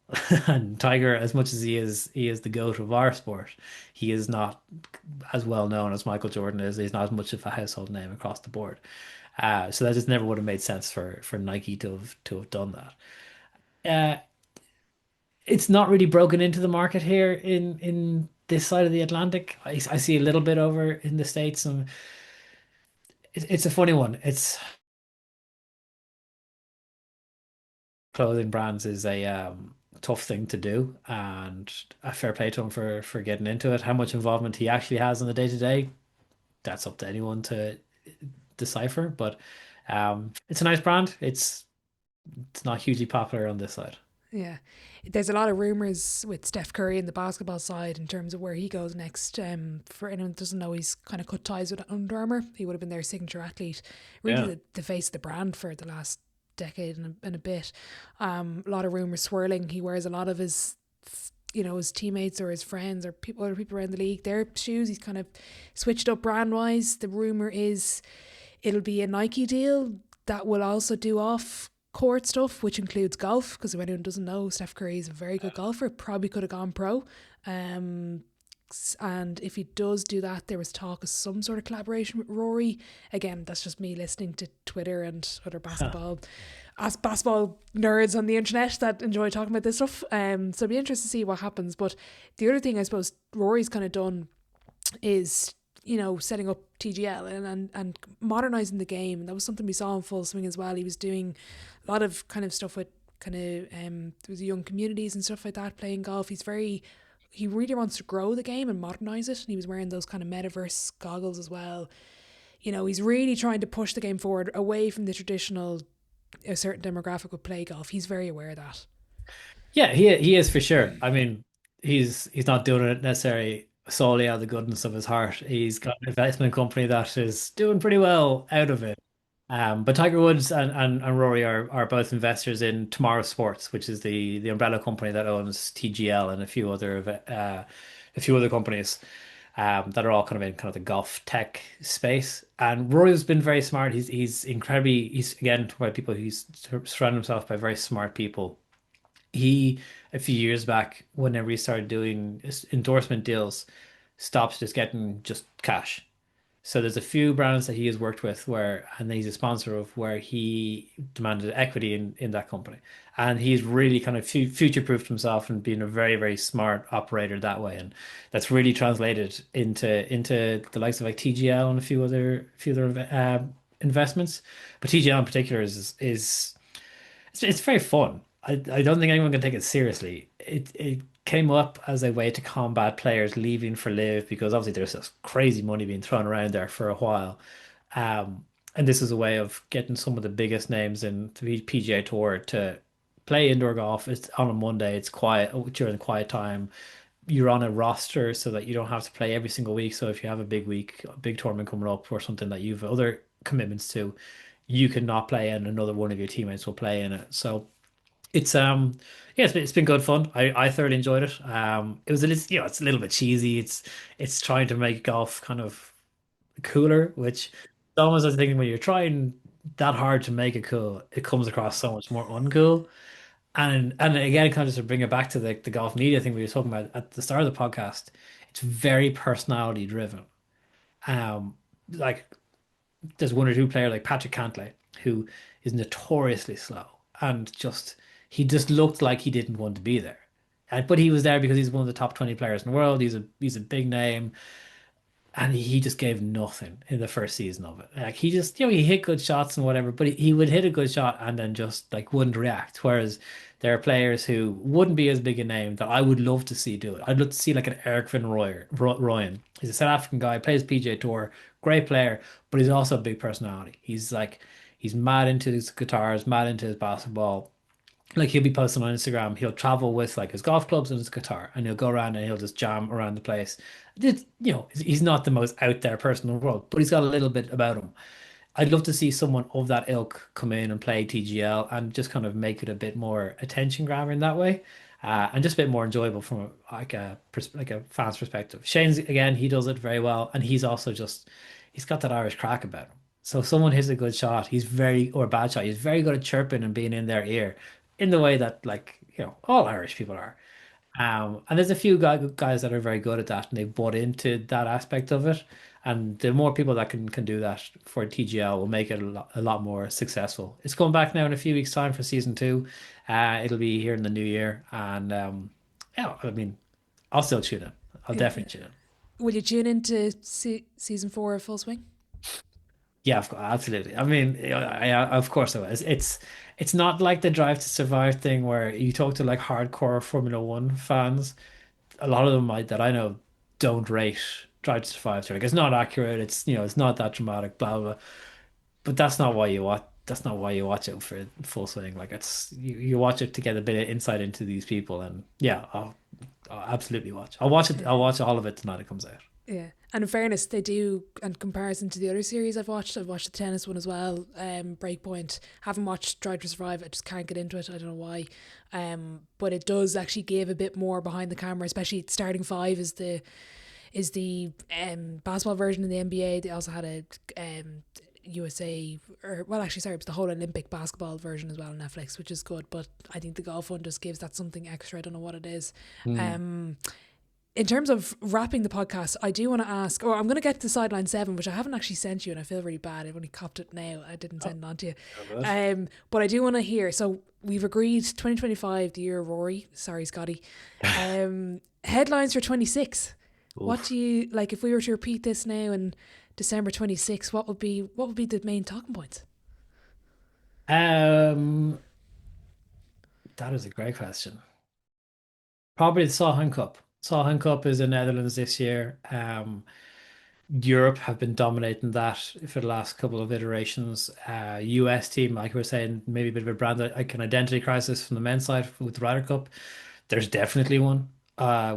And Tiger, as much as he is the GOAT of our sport, he is not as well known as Michael Jordan is. He's not as much of a household name across the board. So that just never would have made sense for Nike to have done that. Uh, it's not really broken into the market here in this side of the Atlantic. I see a little bit over in the States, and it's a funny one. It's clothing brands is a tough thing to do, and a fair play to him for getting into it. How much involvement he actually has in the day to day, that's up to anyone to decipher. But it's a nice brand. It's not hugely popular on this side. Yeah. There's a lot of rumours with Steph Curry in the basketball side in terms of where he goes next. For anyone that doesn't know, he's kind of cut ties with Under Armour. He would have been their signature athlete, really Yeah. the face of the brand for the last decade and a bit. A lot of rumours swirling. He wears a lot of his, his teammates or his friends or other people around the league, their shoes. He's kind of switched up brand wise. The rumour is it'll be a Nike deal that will also do off court stuff, which includes golf, because if anyone doesn't know, Steph Curry is a very good golfer, probably could have gone pro. and if he does do that, there was talk of some sort of collaboration with Rory. Again, that's just me listening to Twitter and other basketball nerds on the internet that enjoy talking about this stuff. So it'd be interesting to see what happens. But the other thing I suppose Rory's kind of done is, setting up TGL and modernising the game. And that was something we saw in full swing as well. He was doing a lot of kind of stuff with there was young communities and stuff like that playing golf. He really wants to grow the game and modernise it. And he was wearing those kind of metaverse goggles as well. He's really trying to push the game forward away from the traditional, a certain demographic would play golf. He's very aware of that. Yeah, he is for sure. I mean, he's not doing it necessarily solely out of the goodness of his heart. He's got an investment company that is doing pretty well out of it. But Tiger Woods and Rory are both investors in Tomorrow Sports, which is the umbrella company that owns TGL and a few other companies that are all kind of in kind of the golf tech space. And Rory's been very smart. He's incredibly again by people he's surrounded himself by very smart people. He a few years back, whenever he started doing endorsement deals, stopped just getting just cash. So there's a few brands that he has worked with and he's a sponsor of, where he demanded equity in that company. And he's really kind of future-proofed himself and being a very, very smart operator that way. And that's really translated into the likes of like TGL and a few other investments. But TGL in particular it's very fun. I don't think anyone can take it seriously. It came up as a way to combat players leaving for live, because obviously there's this crazy money being thrown around there for a while. And this is a way of getting some of the biggest names in the PGA Tour to play indoor golf. It's on a Monday, it's quiet during the quiet time. You're on a roster so that you don't have to play every single week. So if you have a big week, a big tournament coming up or something that you've other commitments to, you can not play and another one of your teammates will play in it. So it's yeah, it's been good fun. I thoroughly enjoyed it. It was a little, it's a little bit cheesy. It's trying to make golf kind of cooler, which it's almost I think when you're trying that hard to make it cool, it comes across so much more uncool. And again, kind of to bring it back to the golf media thing we were talking about at the start of the podcast, it's very personality driven. Like there's one or two player like Patrick Cantlay who is notoriously slow and he just looked like he didn't want to be there. But he was there because he's one of the top 20 players in the world. He's a big name. And he just gave nothing in the first season of it. Like he just, he hit good shots and whatever, but he would hit a good shot and then just like wouldn't react. Whereas there are players who wouldn't be as big a name that I would love to see do it. I'd love to see like an Eric Van Rooyen. He's a South African guy, plays PGA Tour, great player, but he's also a big personality. He's mad into his guitars, mad into his basketball. Like he'll be posting on Instagram, he'll travel with like his golf clubs and his guitar, and he'll go around and he'll just jam around the place. He's not the most out there person in the world, but he's got a little bit about him. I'd love to see someone of that ilk come in and play TGL and just kind of make it a bit more attention grabbing that way, and just a bit more enjoyable from a fan's perspective. Shane's again, he does it very well, and he's got that Irish crack about him. So if someone hits a good shot, or a bad shot, he's very good at chirping and being in their ear in the way that all Irish people are. And there's a few guys that are very good at that, and they've bought into that aspect of it. And the more people that can do that for TGL will make it a lot more successful. It's coming back now in a few weeks' time for season 2. It'll be here in the new year, and yeah, I mean, I'll still tune in. I'll definitely tune in. Will you tune into season 4 of Full Swing? Yeah, absolutely. I mean, of course I was. It's not like the Drive to Survive thing where you talk to like hardcore Formula One fans. A lot of them that I know don't rate Drive to Survive. They're like, it's not accurate. It's not that dramatic. Blah blah. But that's not why you watch. That's not why you watch it for Full Swing. Like you watch it to get a bit of insight into these people. And yeah, I'll absolutely watch. I'll watch it. I'll watch all of it tonight it comes out. Yeah. And in fairness, they do, in comparison to the other series I've watched the tennis one as well, Breakpoint. Haven't watched Drive to Survive, I just can't get into it, I don't know why. But it does actually give a bit more behind the camera, especially starting 5 is the basketball version in the NBA. They also had a USA, it was the whole Olympic basketball version as well on Netflix, which is good. But I think the golf one just gives that something extra. I don't know what it is. in terms of wrapping the podcast, I do want to ask, or I'm going to get to sideline 7, which I haven't actually sent you, and I feel really bad. I've only copped it now. I didn't Oh, send it on to you. God. But I do want to hear. So we've agreed 2025, the year of Rory. Sorry, Scotty. Headlines for 26. What Oof. do you like if we were to repeat this now in December 26? What would be the main talking points? Um, that is a great question. Probably the Solheim Cup. Solheim Cup is in Netherlands this year. Europe have been dominating that for the last couple of iterations. US team, like we were saying, maybe a bit of a brand, like an identity crisis from the men's side with the Ryder Cup. There's definitely one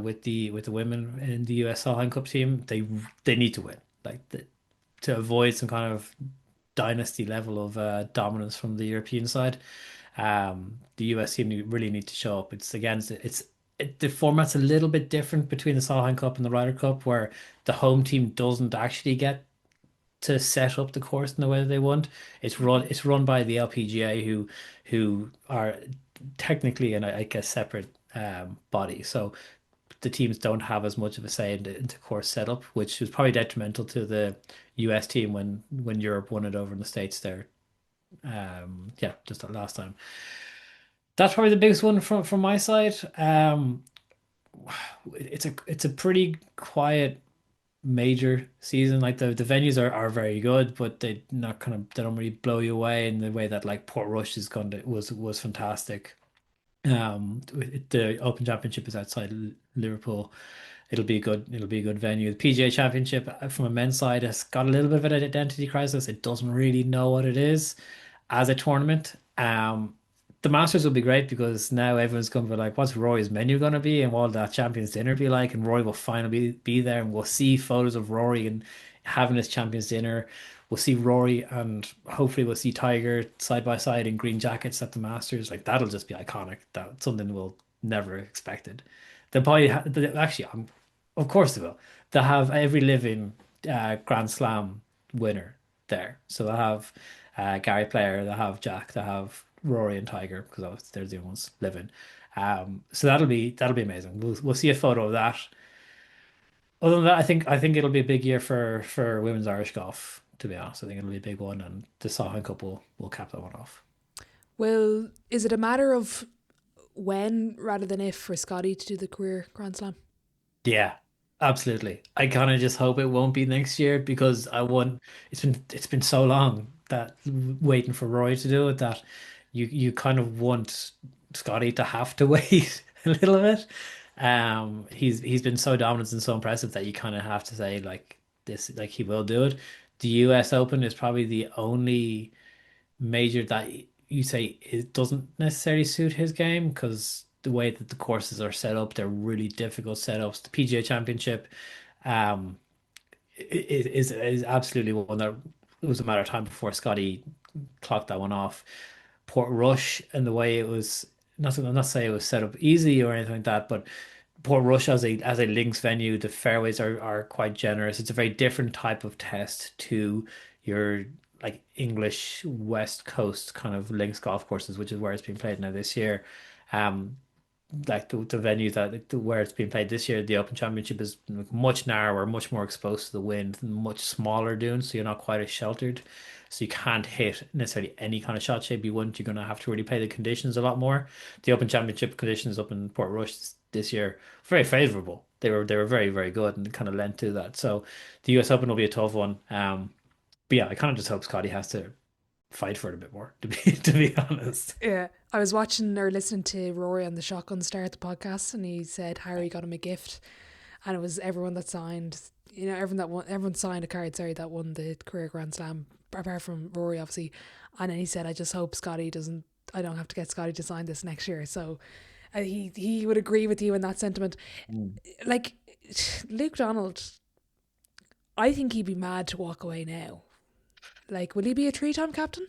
with the women in the US Solheim Cup team. They need to win, to avoid some kind of dynasty level of dominance from the European side. The US team really need to show up. It's against the format's a little bit different between the Solheim Cup and the Ryder Cup, where the home team doesn't actually get to set up the course in the way that they want. It's run by the LPGA who are technically in like a separate body. So the teams don't have as much of a say into course setup, which was probably detrimental to the US team when Europe won it over in the States there. Yeah, just that last time. That's probably the biggest one from my side. It's a pretty quiet major season. Like the venues are very good, but they don't really blow you away in the way that like Portrush is going to was fantastic. The Open Championship is outside Liverpool. It'll be a good venue. The PGA Championship from a men's side has got a little bit of an identity crisis. It doesn't really know what it is as a tournament. The Masters will be great because now everyone's going to be like, what's Rory's menu going to be and what will that Champions Dinner be like? And Rory will finally be there and we'll see photos of Rory and having his Champions Dinner. We'll see Rory and hopefully we'll see Tiger side by side in green jackets at the Masters. Like that'll just be iconic. That's something we'll never expected. They'll probably actually, of course they will. They'll have every living Grand Slam winner there. So they'll have Gary Player, they'll have Jack, they'll have Rory and Tiger because they're the only ones living. So that'll be amazing. We'll see a photo of that. Other than that, I think it'll be a big year for women's Irish golf. To be honest, I think it'll be a big one, and the Solheim Cup will cap that one off. Well, is it a matter of when rather than if for Scotty to do the career Grand Slam? Yeah, absolutely. I kind of just hope it won't be next year because I want. It's been so long that waiting for Roy to do it that you kind of want Scotty to have to wait a little bit. He's been so dominant and so impressive that you kind of have to say like this, like he will do it. The US Open is probably the only major that you say it doesn't necessarily suit his game because the way that the courses are set up, they're really difficult setups. The PGA Championship, um, is absolutely one that it was a matter of time before Scotty clocked that one off. Port Rush and the way it was, I'm not saying it was set up easy or anything like that, but Port Rush as a links venue, the fairways are quite generous. It's a very different type of test to your like English West Coast kind of links golf courses, which is where it's being played now this year. Um, like the venue where it's being played this year, the Open Championship is much narrower, much more exposed to the wind, much smaller dunes, so you're not quite as sheltered. So you can't hit necessarily any kind of shot shape you want. You're going to have to really play the conditions a lot more. The Open Championship conditions up in Portrush this year very favorable. They were very very good and kind of lent to that. So the US Open will be a tough one. But yeah, I kind of just hope Scotty has to fight for it a bit more, to be to be honest. Yeah, I was watching or listening to Rory on the Shotgun Start the podcast, and he said Harry got him a gift, and it was everyone that signed. Everyone signed a card. Sorry, that won the career Grand Slam, apart from Rory, obviously. And then he said, "I just hope Scotty doesn't. I don't have to get Scotty to sign this next year." So he would agree with you in that sentiment. Mm. Like Luke Donald, I think he'd be mad to walk away now. Like, will he be a three-time captain?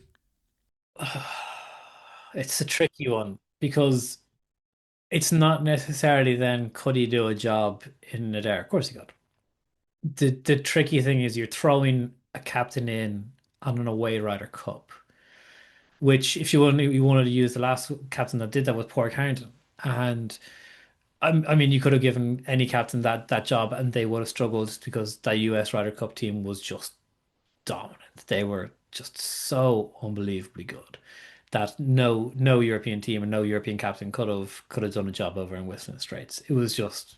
It's a tricky one because it's not necessarily then could he do a job in Adair? Of course he could. The tricky thing is you're throwing a captain in on an away Ryder Cup, which if you wanted to use the last captain that did that was Paul Carrington. And I mean, you could have given any captain that job, and they would have struggled because that US Ryder Cup team was just dominant. They were just so unbelievably good that no European team and no European captain could have done a job over in Whistling Straits. It was just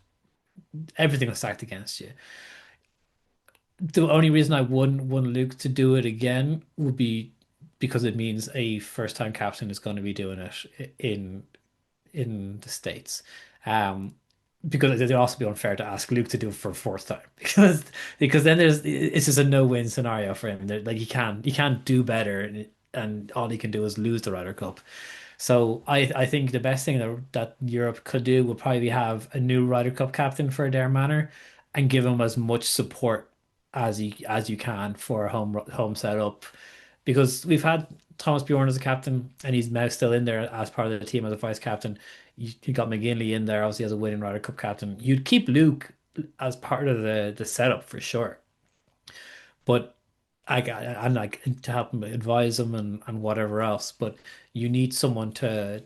everything was stacked against you. The only reason I wouldn't want Luke to do it again would be because it means a first time captain is going to be doing it in the States. Um, because it'd also be unfair to ask Luke to do it for a fourth time because then it's just a no-win scenario for him. Like he can't do better and all he can do is lose the Ryder Cup. So I think the best thing that Europe could do would probably have a new Ryder Cup captain for their manor and give him as much support as you can for a home setup because we've had Thomas Bjorn as a captain and he's now still in there as part of the team as a vice captain. You got McGinley in there obviously as a winning Ryder Cup captain. You'd keep Luke as part of the setup for sure, but I'm like to help him advise him and whatever else. But you need someone to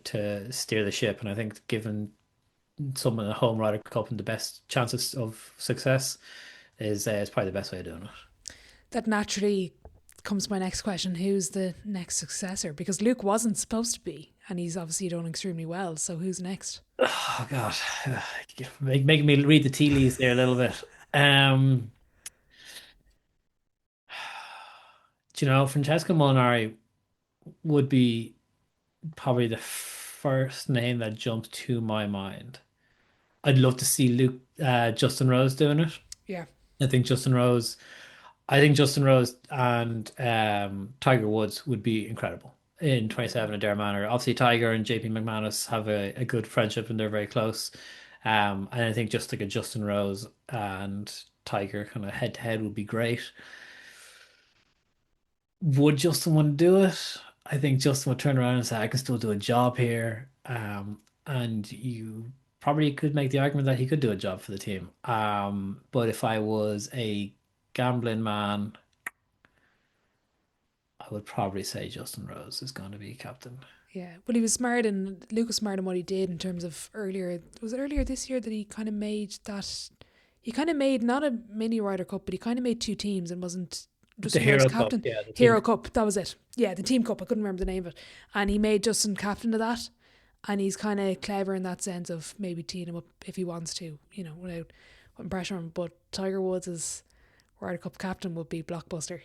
steer the ship, and I think given someone a home Ryder Cup and the best chances of success is probably the best way of doing it. That naturally comes to my next question. Who's the next successor? Because Luke wasn't supposed to be, and he's obviously done extremely well. So who's next? Oh God, making me read the tea leaves there a little bit. Um, do you know, Francesco Molinari would be probably the first name that jumps to my mind. I'd love to see Justin Rose doing it. Yeah. I think Justin Rose, I think Justin Rose and Tiger Woods would be incredible in 27 at their manor. Obviously, Tiger and JP McManus have a good friendship and they're very close. And I think just like a Justin Rose and Tiger kind of head to head would be great. Would Justin want to do it? I think Justin would turn around and say, I can still do a job here. And you probably could make the argument that he could do a job for the team. But if I was a gambling man, I would probably say Justin Rose is going to be captain. Yeah. Well, he was smart and Luke was smart in what he did in terms of earlier. Was it earlier this year that he kind of made that? He kind of made not a mini Ryder Cup, but he kind of made two teams and wasn't The Justin Rose Hero Cup, captain. yeah, the team. Hero Cup, that was it. Yeah, the team cup. I couldn't remember the name of it. And he made Justin captain of that. And he's kind of clever in that sense of maybe teeing him up if he wants to, without putting pressure on him. But Tiger Woods as Ryder Cup captain would be blockbuster.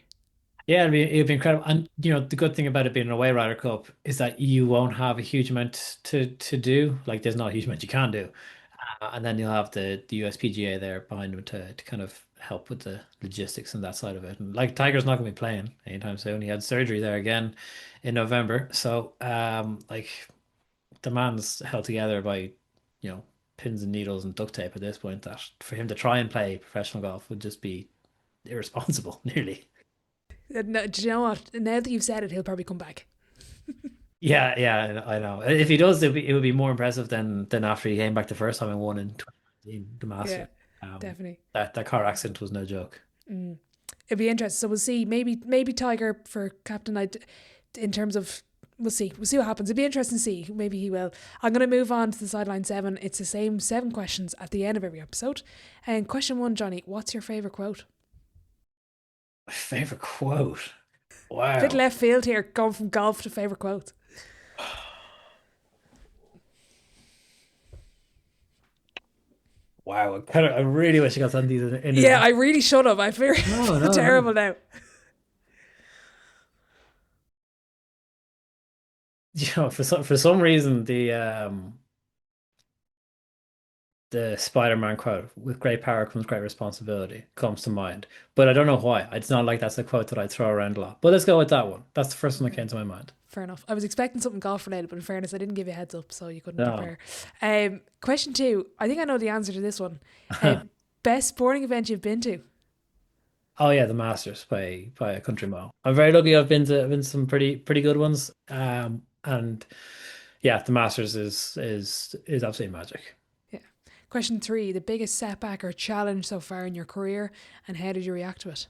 Yeah, it'd be incredible. And the good thing about it being an away Ryder Cup is that you won't have a huge amount to do. Like there's not a huge amount you can do. And then you'll have the USPGA there behind him to kind of help with the logistics and that side of it. And like Tiger's not going to be playing anytime soon. He had surgery there again in November. So like the man's held together by, pins and needles and duct tape at this point that for him to try and play professional golf would just be irresponsible, nearly. Do you know what? Now that you've said it, he'll probably come back. Yeah, yeah, I know. If he does, it would be more impressive than after he came back the first time and won in 2019, the Yeah, Masters. definitely. That car accident was no joke. It'd be interesting. So we'll see. Maybe Tiger for captain. In terms of we'll see. We'll see what happens. It'd be interesting to see. Maybe he will. I'm going to move on to the sideline seven. It's the same seven questions at the end of every episode. And question one, Johnny, what's your favorite quote? My favorite quote. Bit Wow. left field here, going from golf to favorite quote. Wow. I really wish I got some of these in Yeah, advance. I really should have. I feel No, no, no. terrible now. For some reason the Spider-Man quote, with great power comes great responsibility, comes to mind. But I don't know why. It's not like that's a quote that I throw around a lot. But let's go with that one. That's the first one that came to my mind. Fair enough. I was expecting something golf related, but in fairness, I didn't give you a heads up, so you couldn't No. prepare. Question two. I think I know the answer to this one. Uh, Best sporting event you've been to? Oh yeah, the Masters by a country mile. I'm very lucky. I've been to some pretty good ones. And yeah, the Masters is absolutely magic. Yeah. Question three. The biggest setback or challenge so far in your career, and how did you react to it?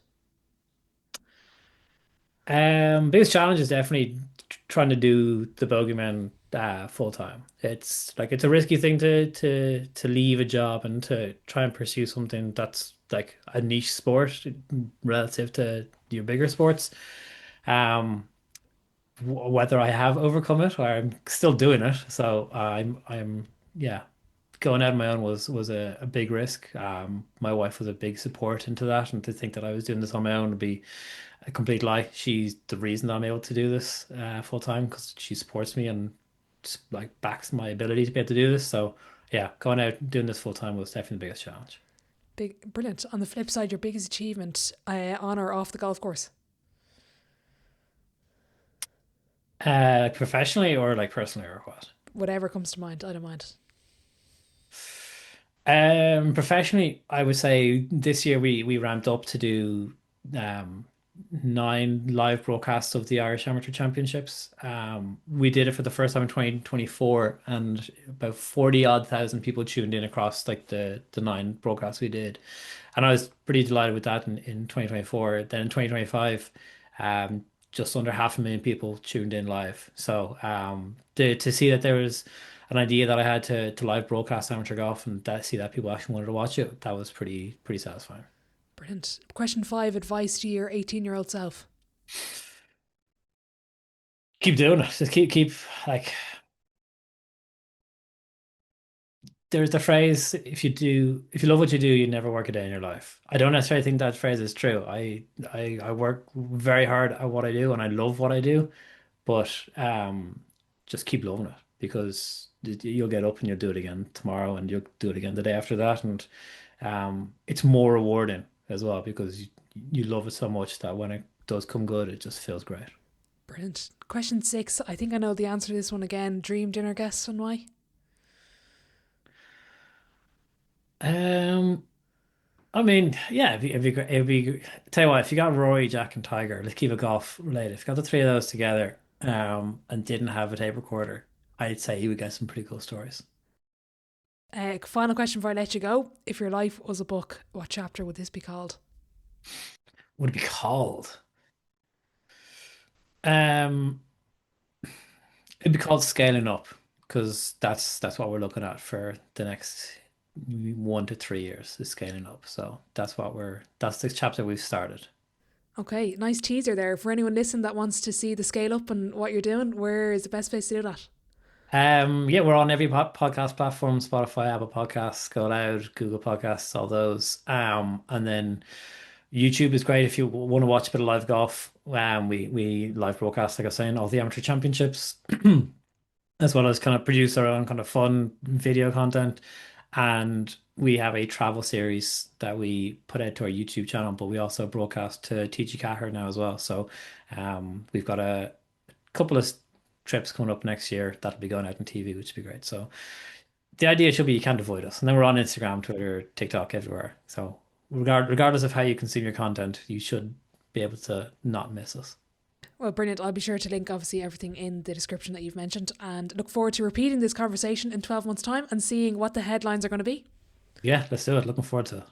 Biggest challenge is definitely trying to do the Bogey Men full time. It's like it's a risky thing to leave a job and to try and pursue something that's like a niche sport relative to your bigger sports. Um, Whether I have overcome it or I'm still doing it. So I'm yeah, going out on my own was a big risk. My wife was a big support into that, and to think that I was doing this on my own would be a complete lie. She's the reason that I'm able to do this full time because she supports me and just like backs my ability to be able to do this. So yeah, going out and doing this full time was definitely the biggest challenge. Big, brilliant. On the flip side, your biggest achievement on or off the golf course, Like professionally or like personally or what? whatever comes to mind. I don't mind. Professionally, I would say this year we ramped up to do um 9 live broadcasts of the Irish Amateur Championships. We did it for the first time in 2024, and about 40 odd thousand people tuned in across like the 9 broadcasts we did. And I was pretty delighted with that in 2024. Then in 2025, just under 500,000 people tuned in live. So to see that there was an idea that I had to live broadcast amateur golf and that see that people actually wanted to watch it, that was pretty satisfying. Brilliant. Question 5, advice to your 18-year-old self. Keep doing it. Just keep like there's the phrase if you love what you do, you never work a day in your life. I don't necessarily think that phrase is true. I work very hard at what I do and I love what I do, but just keep loving it because you'll get up and you'll do it again tomorrow and you'll do it again the day after that, and it's more rewarding as well because you love it so much that when it does come good, it just feels great. Brilliant. Question 6, I think I know the answer to this one again. Dream dinner guests and why? Um, I mean, yeah, tell you what, if you got Rory, Jack, and Tiger, let's keep it golf related. If you got the three of those together, and didn't have a tape recorder, I'd say you would get some pretty cool stories. Final question before I let you go. If your life was a book, what chapter would this be called? Would it be called? Um, it'd be called Scaling Up because that's what we're looking at for the next 1 to 3 years is scaling up. So that's the chapter we've started. Okay, nice teaser there. For anyone listening that wants to see the scale up and what you're doing, where is the best place to do that? Yeah, we're on every podcast platform, Spotify, Apple Podcasts, Go Loud, Google Podcasts, all those. And then YouTube is great if you want to watch a bit of live golf. We live broadcast, like I was saying, all the amateur championships, as well as kind of produce our own kind of fun video content. And we have a travel series that we put out to our YouTube channel, but we also broadcast to TG Caher now as well. So we've got a couple of trips coming up next year that'll be going out on TV, which would be great. So the idea should be you can't avoid us. And then we're on Instagram, Twitter, TikTok, everywhere. So regardless of how you consume your content, you should be able to not miss us. Well, brilliant. I'll be sure to link obviously everything in the description that you've mentioned and look forward to repeating this conversation in 12 months' time and seeing what the headlines are going to be. Yeah, let's do it. Looking forward to it.